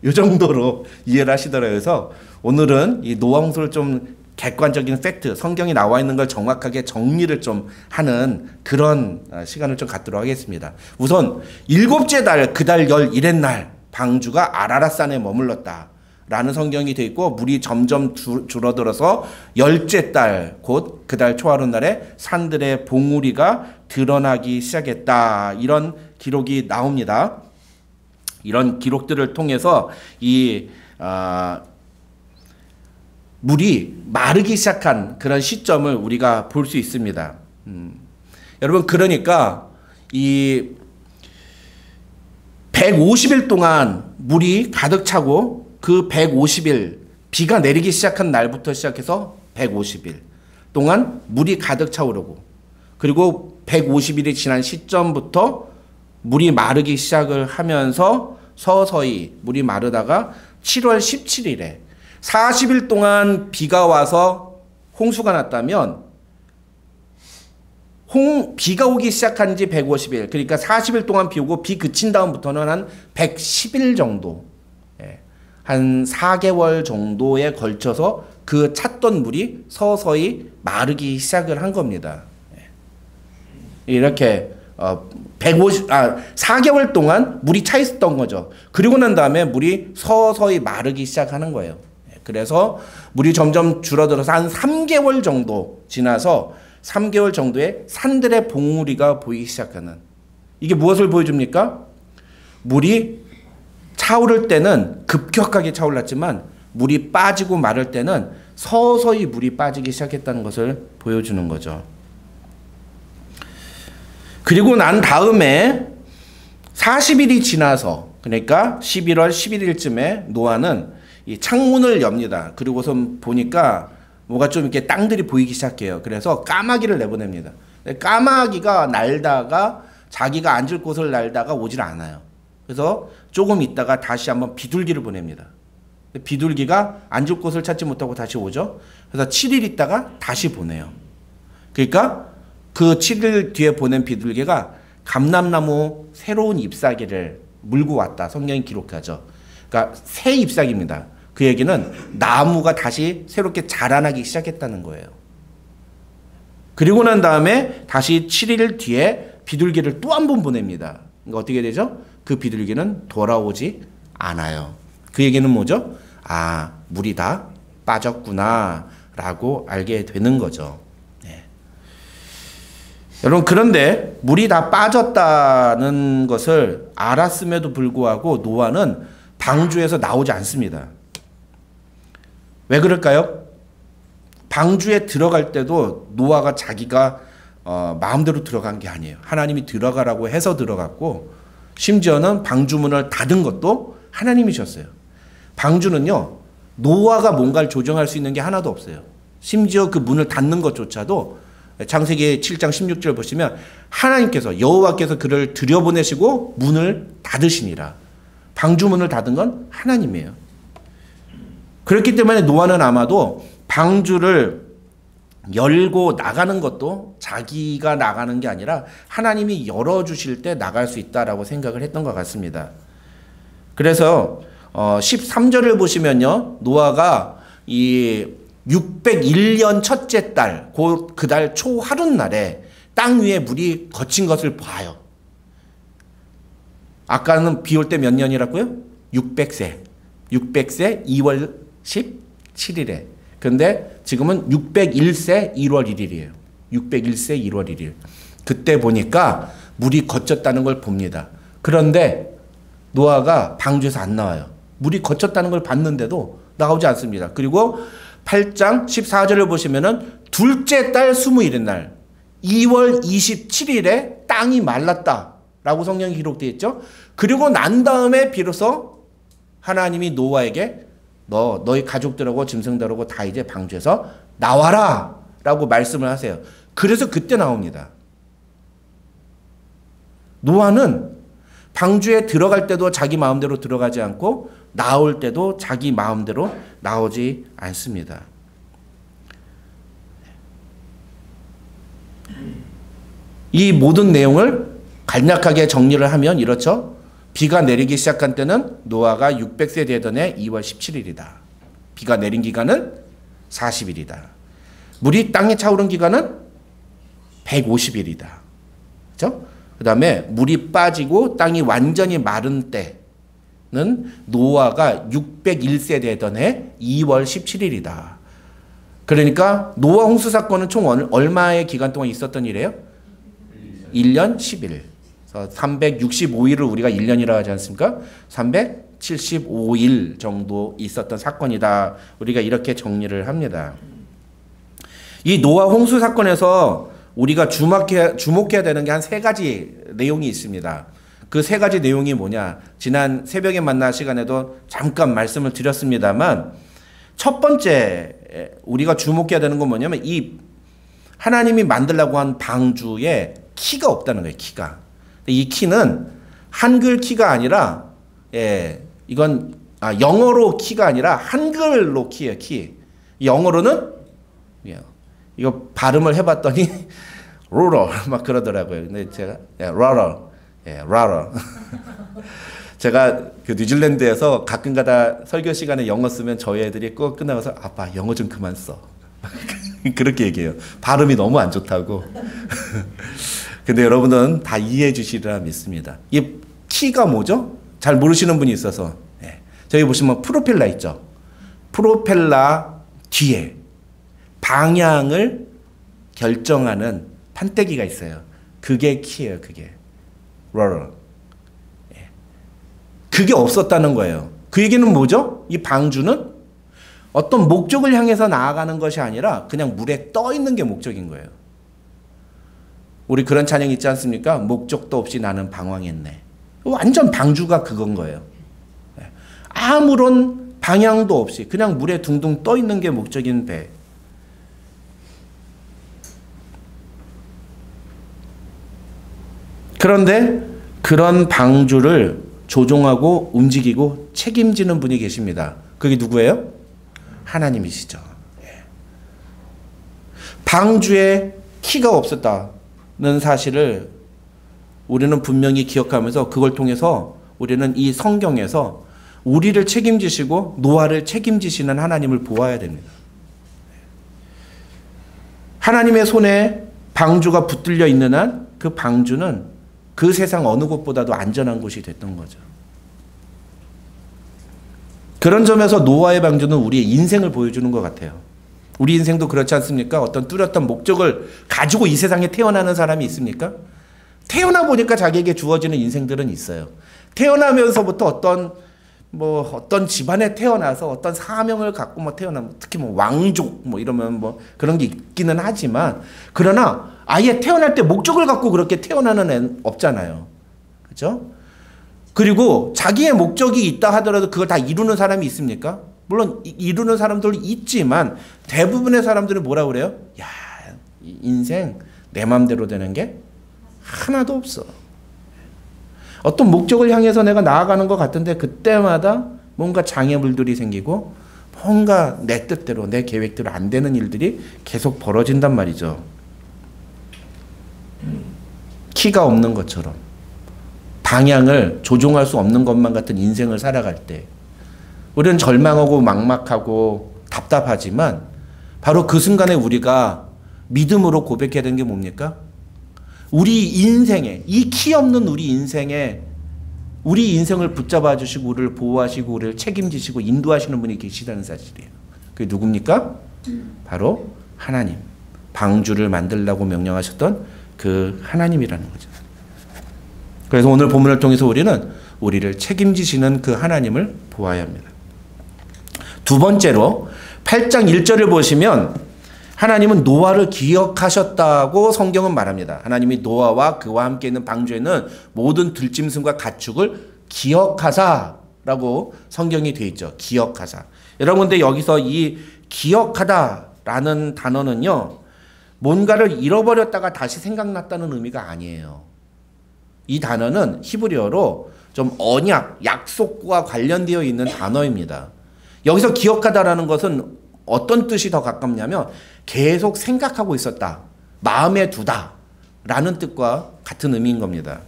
이 정도로 이해를 하시더라고요. 그래서 오늘은 이 노아 홍수를 좀 객관적인 팩트, 성경이 나와 있는 걸 정확하게 정리를 좀 하는 그런 시간을 좀 갖도록 하겠습니다. 우선 7째 달, 그달 11의 날 방주가 아라랏산에 머물렀다 라는 성경이 되어 있고, 물이 점점 줄어들어서 10째 달, 곧 그달 초하룻날에 산들의 봉우리가 드러나기 시작했다, 이런 기록이 나옵니다. 이런 기록들을 통해서 물이 마르기 시작한 그런 시점을 우리가 볼 수 있습니다. 여러분, 그러니까 이 150일 동안 물이 가득 차고, 그 150일 비가 내리기 시작한 날부터 시작해서 150일 동안 물이 가득 차오르고, 그리고 150일이 지난 시점부터 물이 마르기 시작을 하면서 서서히 물이 마르다가 7월 17일에 40일 동안 비가 와서 홍수가 났다면, 비가 오기 시작한 지 150일, 그러니까 40일 동안 비 오고 비 그친 다음부터는 한 110일 정도, 한 4개월 정도에 걸쳐서 그 찼던 물이 서서히 마르기 시작을 한 겁니다. 이렇게 4개월 동안 물이 차 있었던 거죠. 그리고 난 다음에 물이 서서히 마르기 시작하는 거예요. 그래서 물이 점점 줄어들어서 한 3개월 정도 지나서 3개월 정도의 산들의 봉우리가 보이기 시작하는, 이게 무엇을 보여줍니까? 물이 차오를 때는 급격하게 차올랐지만 물이 빠지고 마를 때는 서서히 물이 빠지기 시작했다는 것을 보여주는 거죠. 그리고 난 다음에 40일이 지나서, 그러니까 11월 11일쯤에 노아는 이 창문을 엽니다. 그리고선 보니까 뭐가 좀 이렇게 땅들이 보이기 시작해요. 그래서 까마귀를 내보냅니다. 까마귀가 날다가 자기가 앉을 곳을 날다가 오질 않아요. 그래서 조금 있다가 다시 한번 비둘기를 보냅니다. 비둘기가 앉을 곳을 찾지 못하고 다시 오죠. 그래서 7일 있다가 다시 보내요. 그러니까 그 7일 뒤에 보낸 비둘기가 감람나무 새로운 잎사귀를 물고 왔다. 성경이 기록하죠. 그러니까 새 잎사귀입니다. 그 얘기는 나무가 다시 새롭게 자라나기 시작했다는 거예요. 그리고 난 다음에 다시 7일 뒤에 비둘기를 또 한 번 보냅니다. 그러니까 어떻게 되죠? 그 비둘기는 돌아오지 않아요. 그 얘기는 뭐죠? 아, 물이 다 빠졌구나 라고 알게 되는 거죠. 네. 여러분, 그런데 물이 다 빠졌다는 것을 알았음에도 불구하고 노아는 방주에서 나오지 않습니다. 왜 그럴까요? 방주에 들어갈 때도 노아가 자기가 마음대로 들어간 게 아니에요. 하나님이 들어가라고 해서 들어갔고, 심지어는 방주문을 닫은 것도 하나님이셨어요. 방주는요, 노아가 뭔가를 조정할 수 있는 게 하나도 없어요. 심지어 그 문을 닫는 것조차도 창세기 7장 16절 보시면 하나님께서, 여호와께서 그를 들여보내시고 문을 닫으시니라. 방주문을 닫은 건 하나님이에요. 그렇기 때문에 노아는 아마도 방주를 열고 나가는 것도 자기가 나가는 게 아니라 하나님이 열어주실 때 나갈 수 있다라고 생각을 했던 것 같습니다. 그래서 13절을 보시면요, 노아가 이 601년 첫째 달, 곧 그 달 초하룻날에 땅 위에 물이 거친 것을 봐요. 아까는 비 올 때 몇 년이라고요? 600세. 600세 2월 17일에. 근데 지금은 601세 1월 1일이에요. 601세 1월 1일. 그때 보니까 물이 거쳤다는 걸 봅니다. 그런데 노아가 방주에서 안 나와요. 물이 거쳤다는 걸 봤는데도 나오지 않습니다. 그리고 8장 14절을 보시면은 둘째 달 20일의 날 2월 27일에 땅이 말랐다라고 성경이 기록되어 있죠. 그리고 난 다음에 비로소 하나님이 노아에게 너희 가족들하고 짐승들하고 다 이제 방주에서 나와라 라고 말씀을 하세요. 그래서 그때 나옵니다. 노아는 방주에 들어갈 때도 자기 마음대로 들어가지 않고 나올 때도 자기 마음대로 나오지 않습니다. 이 모든 내용을 간략하게 정리를 하면 이렇죠. 비가 내리기 시작한 때는 노아가 600세 되던 해 2월 17일이다. 비가 내린 기간은 40일이다. 물이 땅에 차오른 기간은 150일이다. 그렇죠? 그 다음에 물이 빠지고 땅이 완전히 마른 때는 노아가 601세 되던 해 2월 17일이다. 그러니까 노아 홍수 사건은 총 얼마의 기간 동안 있었던 일이에요? 1년 10일. 365일을 우리가 1년이라고 하지 않습니까? 375일 정도 있었던 사건이다. 우리가 이렇게 정리를 합니다. 이 노아 홍수 사건에서 우리가 주목해야 되는 게 한 세 가지 내용이 있습니다. 그 세 가지 내용이 뭐냐? 지난 새벽에 만나 시간에도 잠깐 말씀을 드렸습니다만, 첫 번째 우리가 주목해야 되는 건 뭐냐면 이 하나님이 만들려고 한 방주에 키가 없다는 거예요. 키가. 이 키는 한글 키가 아니라, 이건 영어로 키가 아니라 한글로 키예요. 키. 영어로는 이거 발음을 해봤더니 루러 막 그러더라고요. 근데 제가 러러, 러러. 제가 그 뉴질랜드에서 가끔가다 설교 시간에 영어 쓰면 저희 애들이 꼭 끝나가서 아빠 영어 좀 그만 써. 그렇게 얘기해요. 발음이 너무 안 좋다고. 근데 여러분은 다 이해해 주시리라 믿습니다. 이 키가 뭐죠? 잘 모르시는 분이 있어서. 저기 보시면 프로펠러 있죠? 프로펠러 뒤에 방향을 결정하는 판때기가 있어요. 그게 키예요. 그게. 러러. 그게 없었다는 거예요. 그 얘기는 뭐죠? 이 방주는 어떤 목적을 향해서 나아가는 것이 아니라 그냥 물에 떠 있는 게 목적인 거예요. 우리 그런 찬양 있지 않습니까? 목적도 없이 나는 방황했네. 완전 방주가 그건 거예요. 아무런 방향도 없이 그냥 물에 둥둥 떠 있는 게 목적인 배. 그런데 그런 방주를 조종하고 움직이고 책임지는 분이 계십니다. 그게 누구예요? 하나님이시죠. 방주에 키가 없었다는 사실을 우리는 분명히 기억하면서 그걸 통해서 우리는 이 성경에서 우리를 책임지시고 노아를 책임지시는 하나님을 보아야 됩니다. 하나님의 손에 방주가 붙들려 있는 한 그 방주는 그 세상 어느 곳보다도 안전한 곳이 됐던 거죠. 그런 점에서 노아의 방주는 우리의 인생을 보여주는 것 같아요. 우리 인생도 그렇지 않습니까? 어떤 뚜렷한 목적을 가지고 이 세상에 태어나는 사람이 있습니까? 태어나 보니까 자기에게 주어지는 인생들은 있어요. 태어나면서부터 어떤 집안에 태어나서 어떤 사명을 갖고 태어나면 특히 왕족 이러면 그런 게 있기는 하지만 그러나 아예 태어날 때 목적을 갖고 그렇게 태어나는 애는 없잖아요. 그렇죠? 그리고 자기의 목적이 있다 하더라도 그걸 다 이루는 사람이 있습니까? 물론 이루는 사람들도 있지만 대부분의 사람들은 뭐라 그래요? 야, 인생 내 맘대로 되는 게 하나도 없어. 어떤 목적을 향해서 내가 나아가는 것 같은데 그때마다 뭔가 장애물들이 생기고 뭔가 내 뜻대로 내 계획대로 안 되는 일들이 계속 벌어진단 말이죠. 키가 없는 것처럼 방향을 조종할 수 없는 것만 같은 인생을 살아갈 때 우리는 절망하고 막막하고 답답하지만 바로 그 순간에 우리가 믿음으로 고백해야 되는 게 뭡니까? 우리 인생에 이 키 없는 우리 인생에 우리 인생을 붙잡아 주시고 우리를 보호하시고 우리를 책임지시고 인도하시는 분이 계시다는 사실이에요. 그게 누굽니까? 바로 하나님. 방주를 만들라고 명령하셨던 그 하나님이라는 거죠. 그래서 오늘 본문을 통해서 우리는 우리를 책임지시는 그 하나님을 보아야 합니다. 두 번째로 8장 1절을 보시면 하나님은 노아를 기억하셨다고 성경은 말합니다. 하나님이 노아와 그와 함께 있는 방주에 있는 모든 들짐승과 가축을 기억하사라고 성경이 되어 있죠. 기억하사. 여러분 근데 여기서 이 기억하다라는 단어는요. 뭔가를 잃어버렸다가 다시 생각났다는 의미가 아니에요. 이 단어는 히브리어로 좀 언약, 약속과 관련되어 있는 단어입니다. 여기서 기억하다라는 것은 어떤 뜻이 더 가깝냐면 계속 생각하고 있었다. 마음에 두다. 라는 뜻과 같은 의미인 겁니다.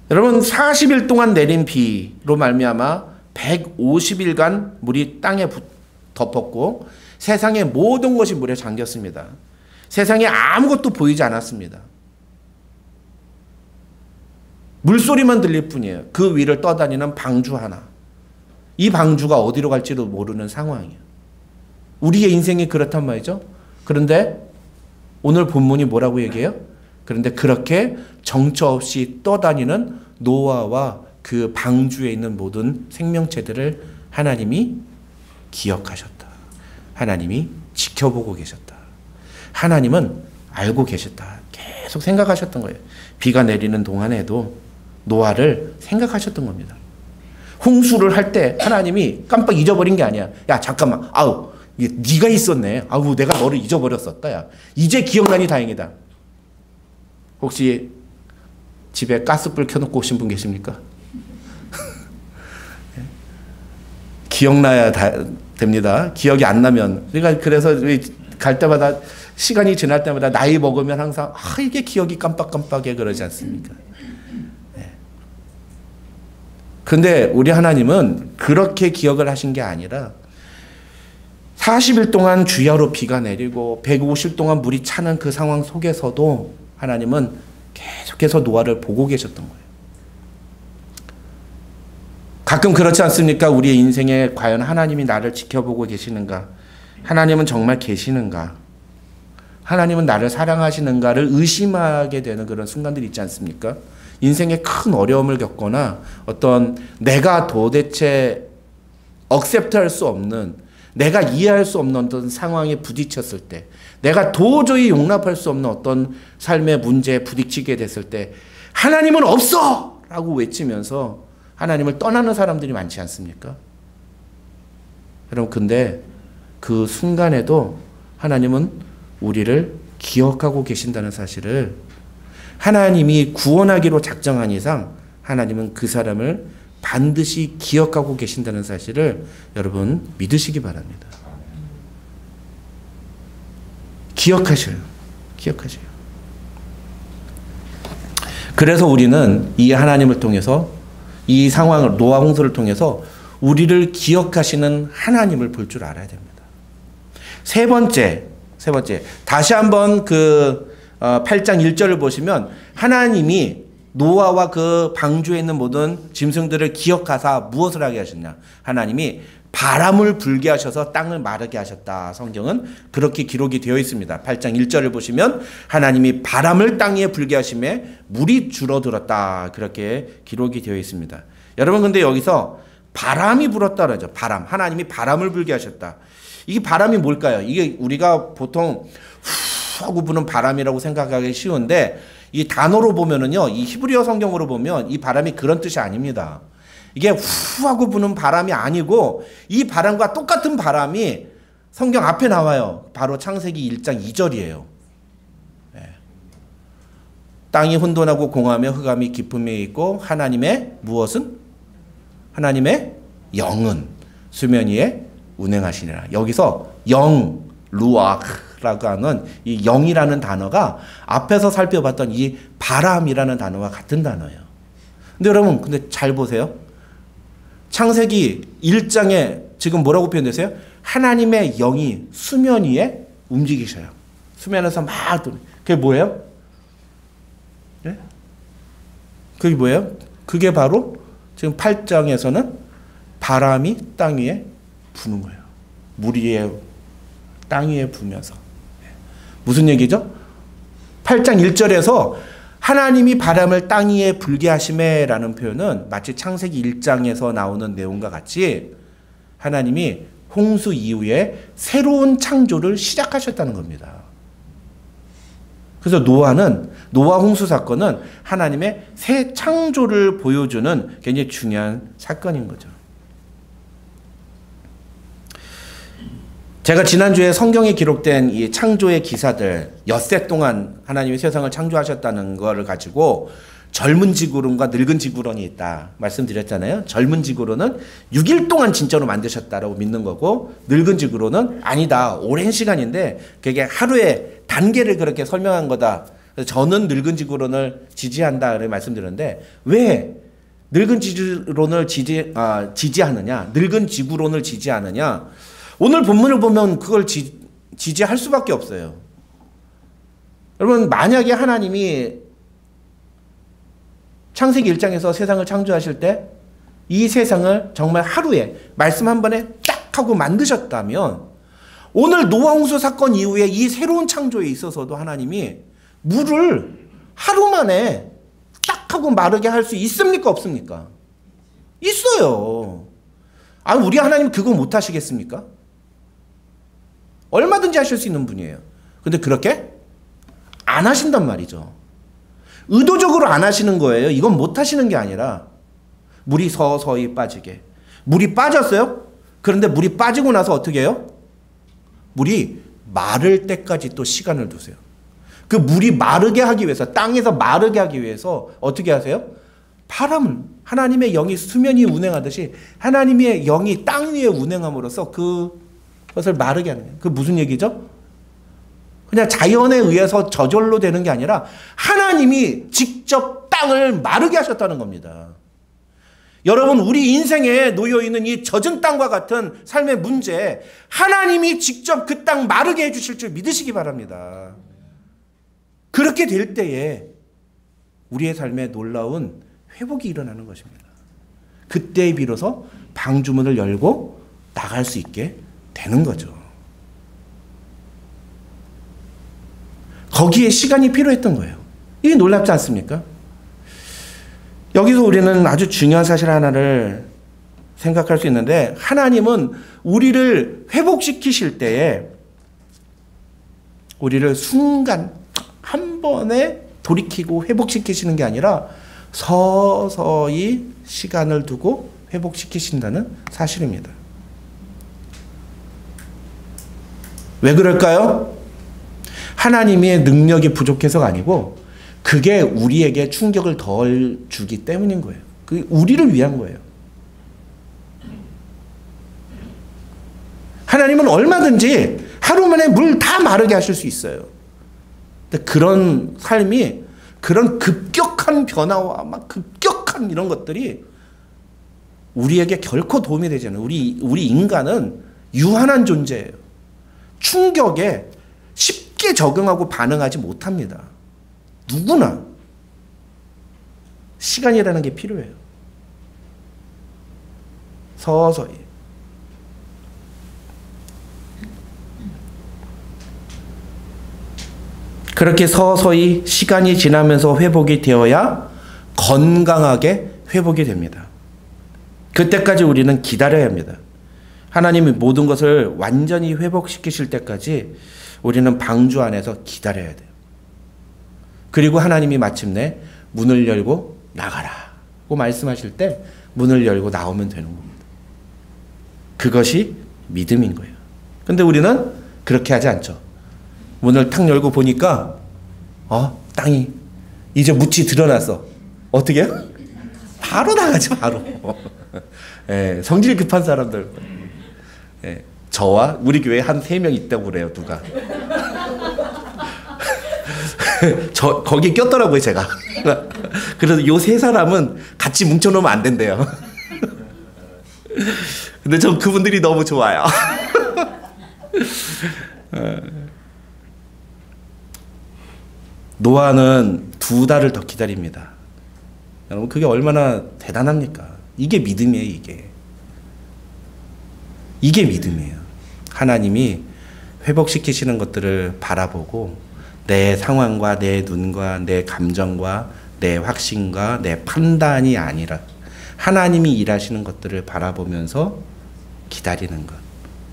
여러분 40일 동안 내린 비로 말미암아 150일간 물이 땅에 덮었고 세상의 모든 것이 물에 잠겼습니다. 세상에 아무것도 보이지 않았습니다. 물소리만 들릴 뿐이에요. 그 위를 떠다니는 방주 하나. 이 방주가 어디로 갈지도 모르는 상황이에요. 우리의 인생이 그렇단 말이죠. 그런데 오늘 본문이 뭐라고 얘기해요? 그런데 그렇게 정처 없이 떠다니는 노아와 그 방주에 있는 모든 생명체들을 하나님이 기억하셨다. 하나님이 지켜보고 계셨다. 하나님은 알고 계셨다. 계속 생각하셨던 거예요. 비가 내리는 동안에도 노아를 생각하셨던 겁니다. 홍수를 할 때 하나님이 깜빡 잊어버린 게 아니야. 야 잠깐만. 아우 네가 있었네. 아우 내가 너를 잊어버렸었다. 야 이제 기억나니 다행이다. 혹시 집에 가스불 켜놓고 오신 분 계십니까? 기억나야 됩니다. 기억이 안 나면. 그러니까 그래서 갈 때마다 시간이 지날 때마다 나이 먹으면 항상 이게 기억이 깜빡깜빡해 그러지 않습니까? 근데 우리 하나님은 그렇게 기억을 하신 게 아니라 40일 동안 주야로 비가 내리고 150일 동안 물이 차는 그 상황 속에서도 하나님은 계속해서 노아를 보고 계셨던 거예요. 가끔 그렇지 않습니까? 우리의 인생에 과연 하나님이 나를 지켜보고 계시는가? 하나님은 정말 계시는가? 하나님은 나를 사랑하시는가를 의심하게 되는 그런 순간들이 있지 않습니까? 인생에 큰 어려움을 겪거나 어떤 내가 도대체 억셉트할 수 없는, 내가 이해할 수 없는 어떤 상황에 부딪혔을 때, 내가 도저히 용납할 수 없는 어떤 삶의 문제에 부딪히게 됐을 때 하나님은 없어! 라고 외치면서 하나님을 떠나는 사람들이 많지 않습니까? 여러분, 근데 그 순간에도 하나님은 우리를 기억하고 계신다는 사실을, 하나님이 구원하기로 작정한 이상 하나님은 그 사람을 반드시 기억하고 계신다는 사실을 여러분 믿으시기 바랍니다. 기억하셔요. 기억하셔요. 그래서 우리는 이 하나님을 통해서, 이 상황을, 노아 홍수를 통해서 우리를 기억하시는 하나님을 볼 줄 알아야 됩니다. 세 번째, 다시 한번 그 8장 1절을 보시면 하나님이 노아와 그 방주에 있는 모든 짐승들을 기억하사 무엇을 하게 하셨냐? 하나님이 바람을 불게 하셔서 땅을 마르게 하셨다. 성경은 그렇게 기록이 되어 있습니다. 8장 1절을 보시면 하나님이 바람을 땅 위에 불게 하심에 물이 줄어들었다. 그렇게 기록이 되어 있습니다. 여러분, 근데 여기서 바람이 불었다 그러죠. 바람. 하나님이 바람을 불게 하셨다. 이게 바람이 뭘까요? 이게 우리가 보통 후 하고 부는 바람이라고 생각하기 쉬운데, 이 단어로 보면은요, 이 히브리어 성경으로 보면 이 바람이 그런 뜻이 아닙니다. 이게 후 하고 부는 바람이 아니고, 이 바람과 똑같은 바람이 성경 앞에 나와요. 바로 창세기 1장 2절이에요. 네. 땅이 혼돈하고 공하며 흑암이 깊음에 있고 하나님의 무엇은? 하나님의 영은 수면 위에 운행하시니라. 여기서 영, 루아흐라고 하는 이 영이라는 단어가 앞에서 살펴봤던 이 바람이라는 단어와 같은 단어예요. 근데 여러분, 근데 잘 보세요. 창세기 1장에 지금 뭐라고 표현되세요? 하나님의 영이 수면 위에 움직이셔요. 수면에서 막 도는. 그게 뭐예요? 네? 그게 뭐예요? 그게 바로 지금 8장에서는 바람이 땅 위에 부는 거예요. 물 위에, 땅 위에 부면서. 무슨 얘기죠? 8장 1절에서 하나님이 바람을 땅 위에 불게 하심에 라는 표현은 마치 창세기 1장에서 나오는 내용과 같이 하나님이 홍수 이후에 새로운 창조를 시작하셨다는 겁니다. 그래서 노아 홍수 사건은 하나님의 새 창조를 보여주는 굉장히 중요한 사건인 거죠. 제가 지난주에 성경에 기록된 이 창조의 기사들, 엿새 동안 하나님이 세상을 창조하셨다는 것을 가지고 젊은 지구론과 늙은 지구론이 있다 말씀드렸잖아요. 젊은 지구론은 6일 동안 진짜로 만드셨다라고 믿는 거고, 늙은 지구론은 아니다, 오랜 시간인데 그게 하루의 단계를 그렇게 설명한 거다. 그래서 저는 늙은 지구론을 지지한다를 말씀드렸는데, 왜 늙은 지구론을 지지하느냐, 늙은 지구론을 지지하느냐? 오늘 본문을 보면 그걸 지지할 수밖에 없어요. 여러분, 만약에 하나님이 창세기 1장에서 세상을 창조하실 때 이 세상을 정말 하루에 말씀 한 번에 딱 하고 만드셨다면, 오늘 노아 홍수 사건 이후에 이 새로운 창조에 있어서도 하나님이 물을 하루 만에 딱 하고 마르게 할 수 있습니까? 없습니까? 있어요. 우리 하나님 그거 못 하시겠습니까? 얼마든지 하실 수 있는 분이에요. 근데 그렇게 안 하신단 말이죠. 의도적으로 안 하시는 거예요. 이건 못 하시는 게 아니라 물이 서서히 빠지게. 물이 빠졌어요? 그런데 물이 빠지고 나서 어떻게 해요? 물이 마를 때까지 또 시간을 두세요. 그 물이 마르게 하기 위해서, 땅에서 마르게 하기 위해서 어떻게 하세요? 바람을, 하나님의 영이 수면 위에 운행하듯이 하나님의 영이 땅 위에 운행함으로써 그것을 마르게 하는 거예요. 그 무슨 얘기죠? 그냥 자연에 의해서 저절로 되는 게 아니라 하나님이 직접 땅을 마르게 하셨다는 겁니다. 여러분, 우리 인생에 놓여있는 이 젖은 땅과 같은 삶의 문제, 하나님이 직접 그 땅 마르게 해주실 줄 믿으시기 바랍니다. 그렇게 될 때에 우리의 삶에 놀라운 회복이 일어나는 것입니다. 그때 비로소 방주문을 열고 나갈 수 있게 되는 거죠. 거기에 시간이 필요했던 거예요. 이게 놀랍지 않습니까? 여기서 우리는 아주 중요한 사실 하나를 생각할 수 있는데 하나님은 우리를 회복시키실 때에 우리를 순간 한 번에 돌이키고 회복시키시는 게 아니라 서서히 시간을 두고 회복시키신다는 사실입니다. 왜 그럴까요? 하나님의 능력이 부족해서가 아니고 그게 우리에게 충격을 덜 주기 때문인 거예요. 그게 우리를 위한 거예요. 하나님은 얼마든지 하루 만에 물 다 마르게 하실 수 있어요. 근데 그런 삶이, 그런 급격한 변화와 막 급격한 이런 것들이 우리에게 결코 도움이 되지 않아요. 우리 인간은 유한한 존재예요. 충격에 쉽게 적응하고 반응하지 못합니다. 누구나 시간이라는 게 필요해요. 서서히. 그렇게 서서히 시간이 지나면서 회복이 되어야 건강하게 회복이 됩니다. 그때까지 우리는 기다려야 합니다. 하나님이 모든 것을 완전히 회복시키실 때까지 우리는 방주 안에서 기다려야 돼요. 그리고 하나님이 마침내 문을 열고 나가라고 말씀하실 때 문을 열고 나오면 되는 겁니다. 그것이 믿음인 거예요. 근데 우리는 그렇게 하지 않죠. 문을 탁 열고 보니까 땅이 이제 묻이 드러났어. 어떻게 해요? 바로 나가지 바로. 예, 성질 급한 사람들. 예, 저와 우리 교회에 한 3명 있다고 그래요. 누가. 저 거기 꼈더라고요 제가. 그래서 요 3사람은 같이 뭉쳐놓으면 안 된대요. 근데 전 그분들이 너무 좋아요. 노아는 2달을 더 기다립니다. 여러분 그게 얼마나 대단합니까? 이게 믿음이에요. 이게 믿음이에요. 하나님이 회복시키시는 것들을 바라보고 내 상황과 내 눈과 내 감정과 내 확신과 내 판단이 아니라 하나님이 일하시는 것들을 바라보면서 기다리는 것.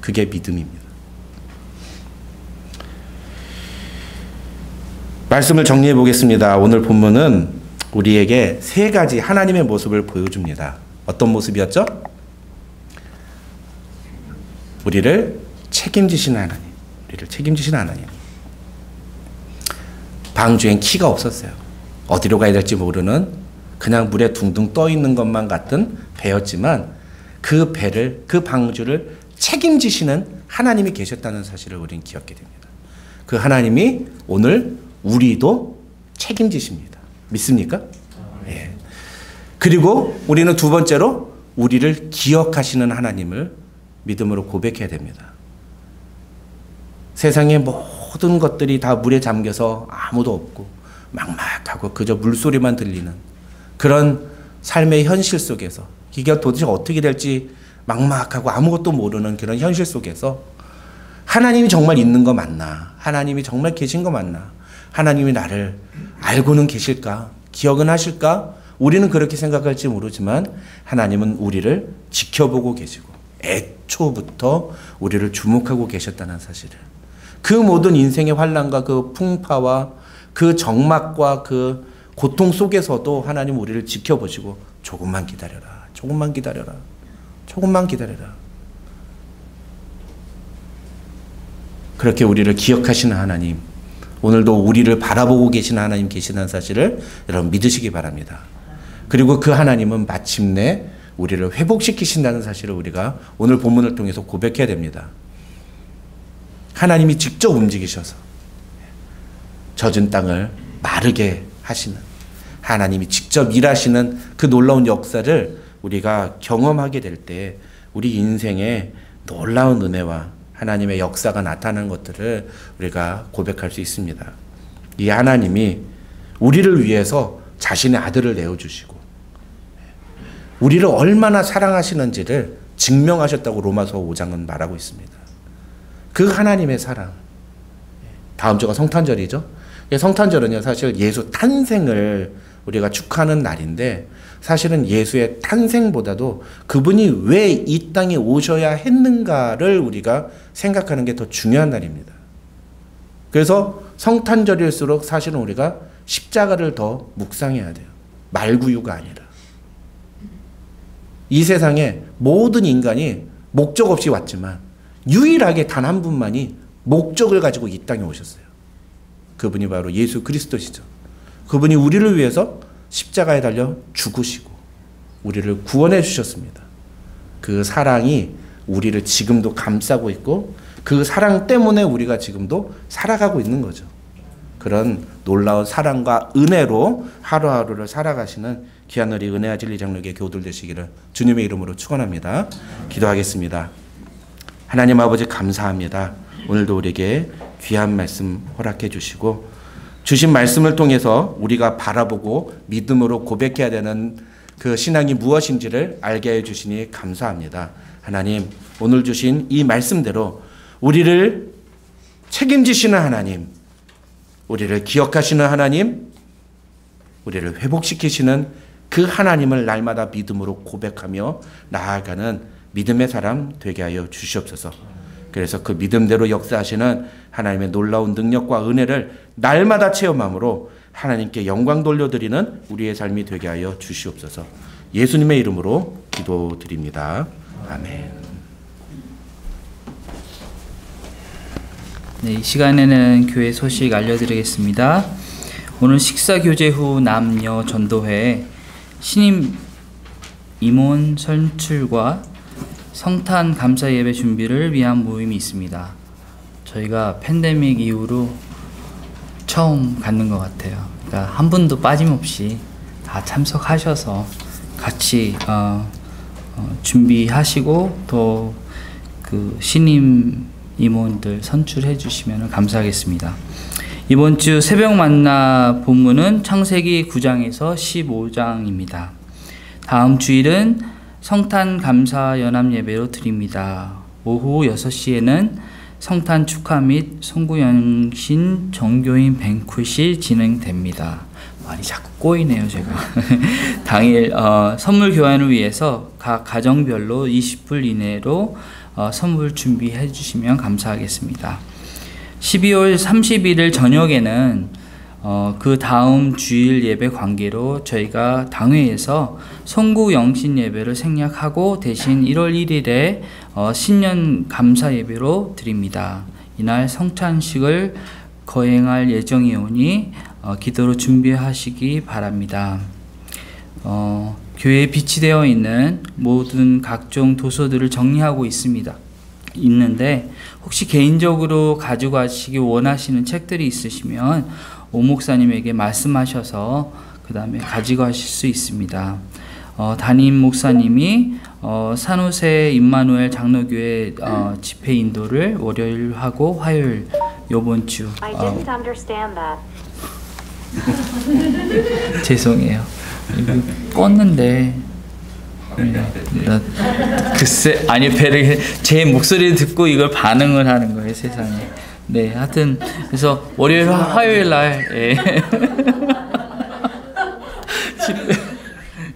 그게 믿음입니다. 말씀을 정리해 보겠습니다. 오늘 본문은 우리에게 3가지 하나님의 모습을 보여줍니다. 어떤 모습이었죠? 우리를 책임지시는 하나님. 우리를 책임지시는 하나님. 방주엔 키가 없었어요. 어디로 가야 될지 모르는 그냥 물에 둥둥 떠 있는 것만 같은 배였지만 그 배를, 그 방주를 책임지시는 하나님이 계셨다는 사실을 우리는 기억하게 됩니다. 그 하나님이 오늘 우리도 책임지십니다. 믿습니까? 예. 그리고 우리는 2번째로 우리를 기억하시는 하나님을 믿음으로 고백해야 됩니다. 세상의 모든 것들이 다 물에 잠겨서 아무도 없고 막막하고 그저 물소리만 들리는 그런 삶의 현실 속에서 이게 도대체 어떻게 될지 막막하고 아무것도 모르는 그런 현실 속에서 하나님이 정말 있는 거 맞나? 하나님이 정말 계신 거 맞나? 하나님이 나를 알고는 계실까? 기억은 하실까? 우리는 그렇게 생각할지 모르지만 하나님은 우리를 지켜보고 계시고 애초부터 우리를 주목하고 계셨다는 사실을, 그 모든 인생의 환난과 그 풍파와 그 적막과 그 고통 속에서도 하나님 우리를 지켜보시고 조금만 기다려라, 조금만 기다려라, 조금만 기다려라. 그렇게 우리를 기억하시는 하나님, 오늘도 우리를 바라보고 계시는 하나님 계시다는 사실을 여러분 믿으시기 바랍니다. 그리고 그 하나님은 마침내 우리를 회복시키신다는 사실을 우리가 오늘 본문을 통해서 고백해야 됩니다. 하나님이 직접 움직이셔서 젖은 땅을 마르게 하시는, 하나님이 직접 일하시는 그 놀라운 역사를 우리가 경험하게 될 때 우리 인생에 놀라운 은혜와 하나님의 역사가 나타나는 것들을 우리가 고백할 수 있습니다. 이 하나님이 우리를 위해서 자신의 아들을 내어주시고 우리를 얼마나 사랑하시는지를 증명하셨다고 로마서 5장은 말하고 있습니다. 그 하나님의 사랑. 다음 주가 성탄절이죠. 성탄절은요 사실 예수 탄생을 우리가 축하하는 날인데 사실은 예수의 탄생보다도 그분이 왜 이 땅에 오셔야 했는가를 우리가 생각하는 게 더 중요한 날입니다. 그래서 성탄절일수록 사실은 우리가 십자가를 더 묵상해야 돼요. 말구유가 아니라. 이 세상에 모든 인간이 목적 없이 왔지만 유일하게 단 한 분만이 목적을 가지고 이 땅에 오셨어요. 그분이 바로 예수 그리스도시죠. 그분이 우리를 위해서 십자가에 달려 죽으시고 우리를 구원해 주셨습니다. 그 사랑이 우리를 지금도 감싸고 있고 그 사랑 때문에 우리가 지금도 살아가고 있는 거죠. 그런 놀라운 사랑과 은혜로 하루하루를 살아가시는 귀한 우리 은혜와 진리 장로교회 교우들 되시기를 주님의 이름으로 축원합니다. 기도하겠습니다. 하나님 아버지 감사합니다. 오늘도 우리에게 귀한 말씀 허락해 주시고 주신 말씀을 통해서 우리가 바라보고 믿음으로 고백해야 되는 그 신앙이 무엇인지를 알게 해 주시니 감사합니다. 하나님, 오늘 주신 이 말씀대로 우리를 책임지시는 하나님, 우리를 기억하시는 하나님, 우리를 회복시키시는 그 하나님을 날마다 믿음으로 고백하며 나아가는 믿음의 사람 되게 하여 주시옵소서. 그래서 그 믿음대로 역사하시는 하나님의 놀라운 능력과 은혜를 날마다 체험함으로 하나님께 영광 돌려드리는 우리의 삶이 되게 하여 주시옵소서. 예수님의 이름으로 기도드립니다. 아멘. 네, 이 시간에는 교회 소식 알려드리겠습니다. 오늘 식사 교제 후 남녀 전도회 신임 임원 선출과 성탄 감사 예배 준비를 위한 모임이 있습니다. 저희가 팬데믹 이후로 처음 갖는 것 같아요. 그러니까 한 분도 빠짐없이 다 참석하셔서 같이 준비하시고 또 그 신임 임원들 선출해 주시면 감사하겠습니다. 이번 주 새벽 만나 본문은 창세기 9장에서 15장입니다. 다음 주일은 성탄 감사 연합 예배로 드립니다. 오후 6시에는 성탄 축하 및 송구영신 정교인 뱅굿이 진행됩니다. 말이 자꾸 꼬이네요, 제가. 당일 선물 교환을 위해서 각 가정별로 20불 이내로 선물 준비해 주시면 감사하겠습니다. 12월 31일 저녁에는 그 다음 주일 예배 관계로 저희가 당회에서 송구 영신 예배를 생략하고 대신 1월 1일에 신년 감사 예배로 드립니다. 이날 성찬식을 거행할 예정이오니 기도로 준비하시기 바랍니다. 교회에 비치되어 있는 모든 각종 도서들을 정리하고 있는데 혹시 개인적으로 가져가시기 원하시는 책들이 있으시면 오 목사님에게 말씀하셔서 그 다음에 가지고 가실 수 있습니다. 담임 목사님이 산호세 임마누엘 장로교회 집회 인도를 월요일하고 화요일 요번 주 죄송해요. 껐는데 글쎄 아니 제 목소리를 듣고 이걸 반응을 하는 거예요, 세상에. 네, 하여튼 그래서 월요일 화요일 날 예.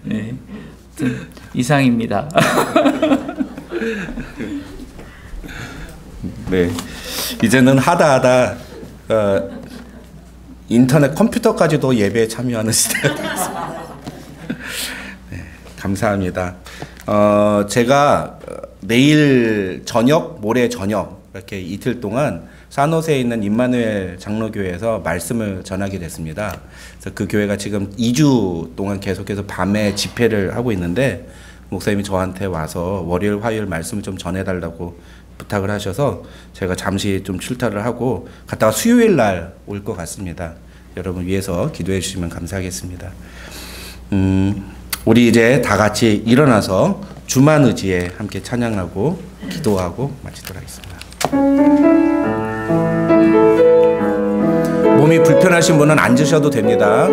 네, 하여튼 이상입니다. 네, 이제는 하다 인터넷 컴퓨터까지도 예배에 참여하는 시대가 되었습니다. 네, 감사합니다. 제가 내일 저녁, 모레 저녁 이렇게 이틀 동안 산호세에 있는 임마누엘 장로교회에서 말씀을 전하게 됐습니다. 그래서 그 교회가 지금 2주 동안 계속해서 밤에 집회를 하고 있는데 목사님이 저한테 와서 월요일, 화요일 말씀을 좀 전해달라고 부탁을 하셔서 제가 잠시 좀 출타를 하고 갔다가 수요일 날 올 것 같습니다. 여러분 위해서 기도해 주시면 감사하겠습니다. 우리 이제 다 같이 일어나서 주만 의지에 함께 찬양하고 기도하고 마치도록 하겠습니다. 몸이 불편하신 분은 앉으셔도 됩니다.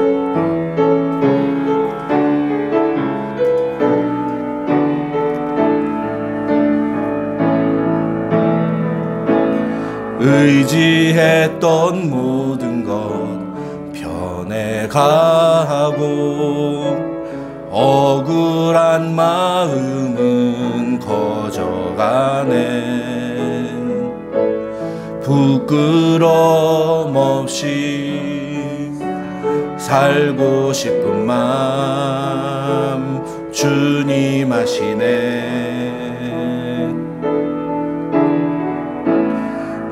의지했던 모든 것 변해가고 억울한 마음은 거져가네. 부끄럼 없이 살고 싶은 마음 주님 아시네.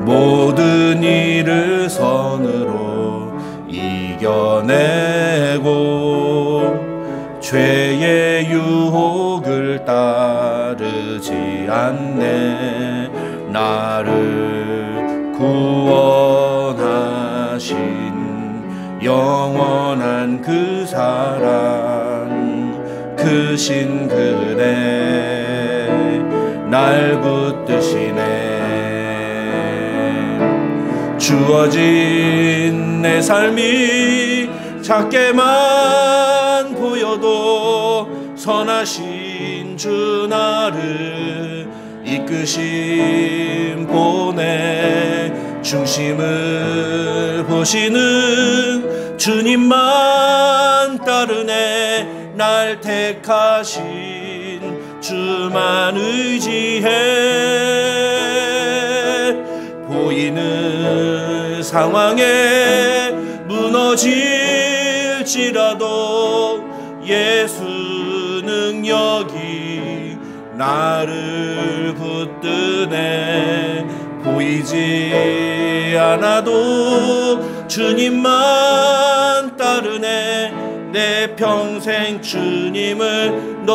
모든 일을 선으로 이겨내고 죄의 유혹을 따르지 않네. 나를 구원하신 영원한 그 사랑 크신 그대 날 붙드시네. 주어진 내 삶이 작게만 보여도 선하신 주 나를 이끄심 보내. 중심을 보시는 주님만 따르네. 날 택하신 주만 의지해. 보이는 상황에 무너질지라도 예수 능력이 나를 붙드네. 보이지 않아도 주님만 따르네. 내 평생 주님을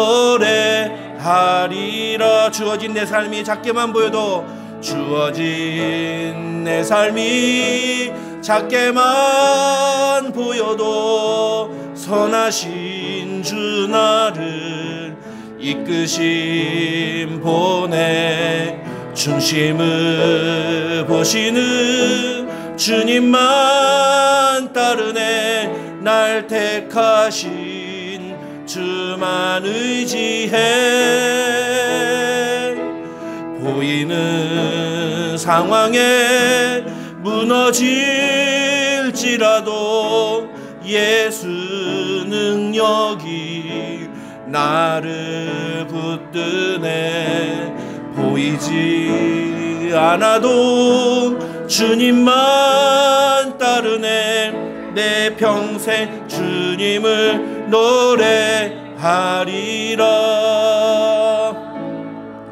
노래하리라. 주어진 내 삶이 작게만 보여도, 주어진 내 삶이 작게만 보여도 선하신 주 나를 이끄심 보내. 중심을 보시는 주님만 따르네. 날 택하신 주만 의지해. 보이는 상황에 무너질지라도 예수 능력이 나를 붙드네. 보이지 않아도 주님만 따르네. 내 평생 주님을 노래하리라.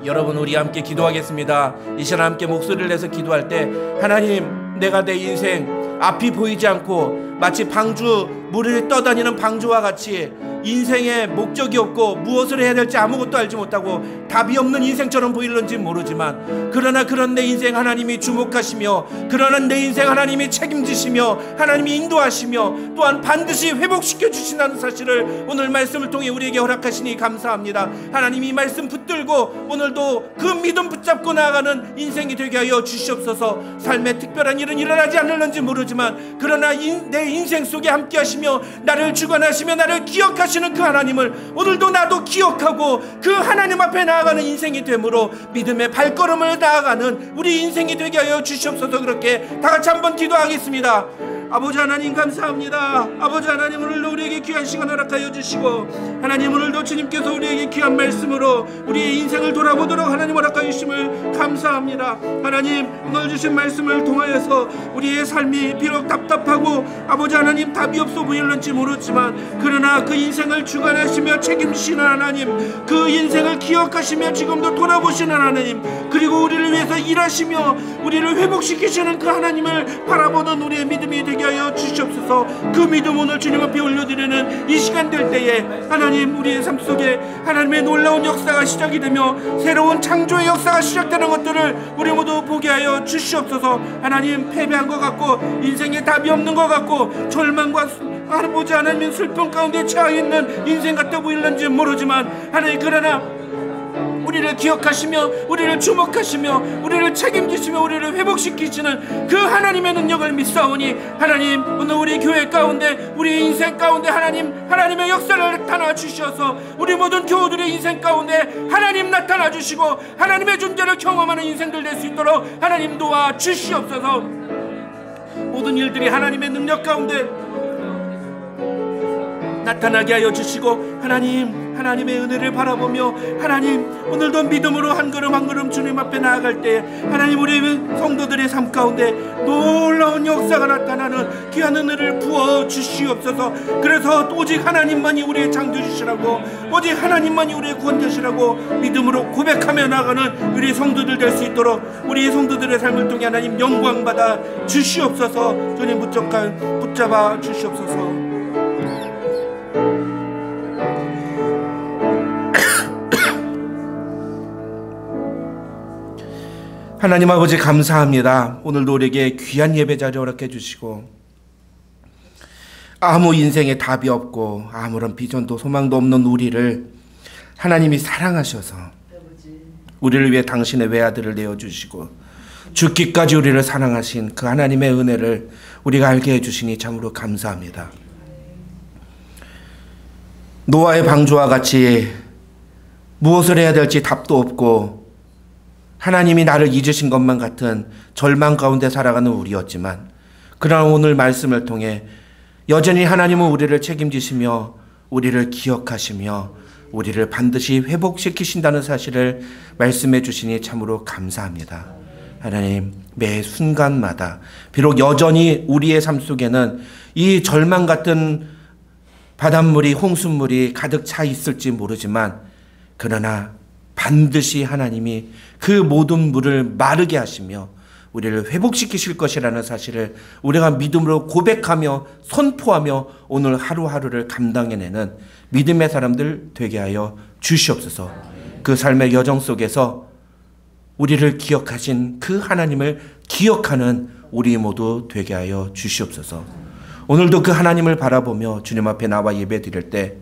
여러분, 우리 함께 기도하겠습니다. 이 시간 함께 목소리를 내서 기도할 때, 하나님, 내가 내 인생 앞이 보이지 않고 마치 방주 물을 떠다니는 방주와 같이 인생에 목적이 없고 무엇을 해야 될지 아무것도 알지 못하고 답이 없는 인생처럼 보일는지 모르지만, 그러나 그런 내 인생 하나님이 주목하시며, 그러나 내 인생 하나님이 책임지시며 하나님이 인도하시며 또한 반드시 회복시켜 주신다는 사실을 오늘 말씀을 통해 우리에게 허락하시니 감사합니다. 하나님, 이 말씀 붙들고 오늘도 그 믿음 붙잡고 나아가는 인생이 되게 하여 주시옵소서. 삶에 특별한 일은 일어나지 않을는지 모르지만, 그러나 내 인생 속에 함께 하시며 나를 주관하시며 나를 기억하시는 그 하나님을 오늘도 나도 기억하고 그 하나님 앞에 나아가는 인생이 되므로 믿음의 발걸음을 나아가는 우리 인생이 되게 하여 주시옵소서. 그렇게 다 같이 한번 기도하겠습니다. 아버지 하나님, 감사합니다. 아버지 하나님, 오늘도 우리에게 귀한 시간 허락하여 주시고, 하나님, 오늘도 주님께서 우리에게 귀한 말씀으로 우리의 인생을 돌아보도록 하나님 허락하여 주심을 감사합니다. 하나님, 오늘 주신 말씀을 통하여서 우리의 삶이 비록 답답하고 아버지 하나님 답이 없어 보일는지 모르지만, 그러나 그 인생을 주관하시며 책임지시는 하나님, 그 인생을 기억하시며 지금도 돌아보시는 하나님, 그리고 우리를 위해서 일하시며 우리를 회복시키시는 그 하나님을 바라보는 우리의 믿음이 되게 하여 주시옵소서. 그 믿음 오늘 주님 앞에 올려드리는 이 시간 될 때에 하나님, 우리의 삶 속에 하나님의 놀라운 역사가 시작이 되며 새로운 창조의 역사가 시작되는 것들을 우리 모두 보게 하여 주시옵소서. 하나님, 패배한 것 같고 인생에 답이 없는 것 같고 절망과 아버지 하나님 슬픔 가운데 처해 있는 인생 같아 보일는지 모르지만, 하나님, 그러나 우리를 기억하시며 우리를 주목하시며 우리를 책임지시며 우리를 회복시키시는 그 하나님의 능력을 믿사오니, 하나님, 오늘 우리 교회 가운데 우리 인생 가운데 하나님의 역사를 나타나 주셔서 우리 모든 교우들의 인생 가운데 하나님 나타나 주시고 하나님의 존재를 경험하는 인생들 될 수 있도록 하나님 도와 주시옵소서. 모든 일들이 하나님의 능력 가운데 나타나게 하여 주시고, 하나님의 은혜를 바라보며 하나님, 오늘도 믿음으로 한 걸음 한 걸음 주님 앞에 나아갈 때 하나님, 우리 성도들의 삶 가운데 놀라운 역사가 나타나는 귀한 은혜를 부어 주시옵소서. 그래서 오직 하나님만이 우리의 창조주시라고, 오직 하나님만이 우리의 구원자시라고 믿음으로 고백하며 나가는 우리 성도들 될 수 있도록 우리 성도들의 삶을 통해 하나님 영광 받아 주시옵소서. 주님 붙잡아 주시옵소서. 하나님 아버지, 감사합니다. 오늘도 우리에게 귀한 예배 자리 허락해 주시고, 아무 인생에 답이 없고 아무런 비전도 소망도 없는 우리를 하나님이 사랑하셔서 우리를 위해 당신의 외아들을 내어주시고 죽기까지 우리를 사랑하신 그 하나님의 은혜를 우리가 알게 해주시니 참으로 감사합니다. 노아의 방주와 같이 무엇을 해야 될지 답도 없고 하나님이 나를 잊으신 것만 같은 절망 가운데 살아가는 우리였지만, 그러나 오늘 말씀을 통해 여전히 하나님은 우리를 책임지시며 우리를 기억하시며 우리를 반드시 회복시키신다는 사실을 말씀해 주시니 참으로 감사합니다. 하나님, 매 순간마다 비록 여전히 우리의 삶 속에는 이 절망 같은 바닷물이, 홍수물이 가득 차 있을지 모르지만, 그러나 반드시 하나님이 그 모든 물을 마르게 하시며 우리를 회복시키실 것이라는 사실을 우리가 믿음으로 고백하며 선포하며 오늘 하루하루를 감당해내는 믿음의 사람들 되게 하여 주시옵소서. 그 삶의 여정 속에서 우리를 기억하신 그 하나님을 기억하는 우리 모두 되게 하여 주시옵소서. 오늘도 그 하나님을 바라보며 주님 앞에 나와 예배 드릴 때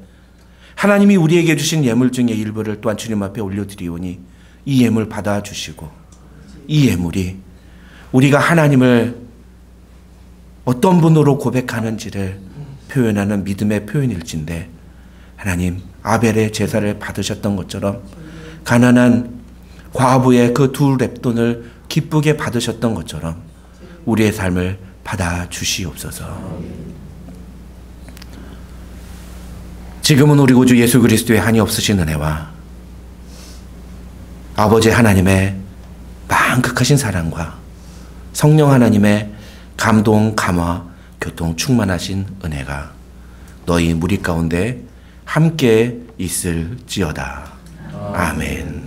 하나님이 우리에게 주신 예물 중에 일부를 또한 주님 앞에 올려드리오니 이 예물 받아주시고, 이 예물이 우리가 하나님을 어떤 분으로 고백하는지를 표현하는 믿음의 표현일진데, 하나님, 아벨의 제사를 받으셨던 것처럼 가난한 과부의 그 두 렙돈을 기쁘게 받으셨던 것처럼 우리의 삶을 받아주시옵소서. 지금은 우리 구주 예수 그리스도의 한이 없으신 은혜와 아버지 하나님의 만극하신 사랑과 성령 하나님의 감동, 감화, 교통 충만하신 은혜가 너희 무리 가운데 함께 있을지어다. 아멘.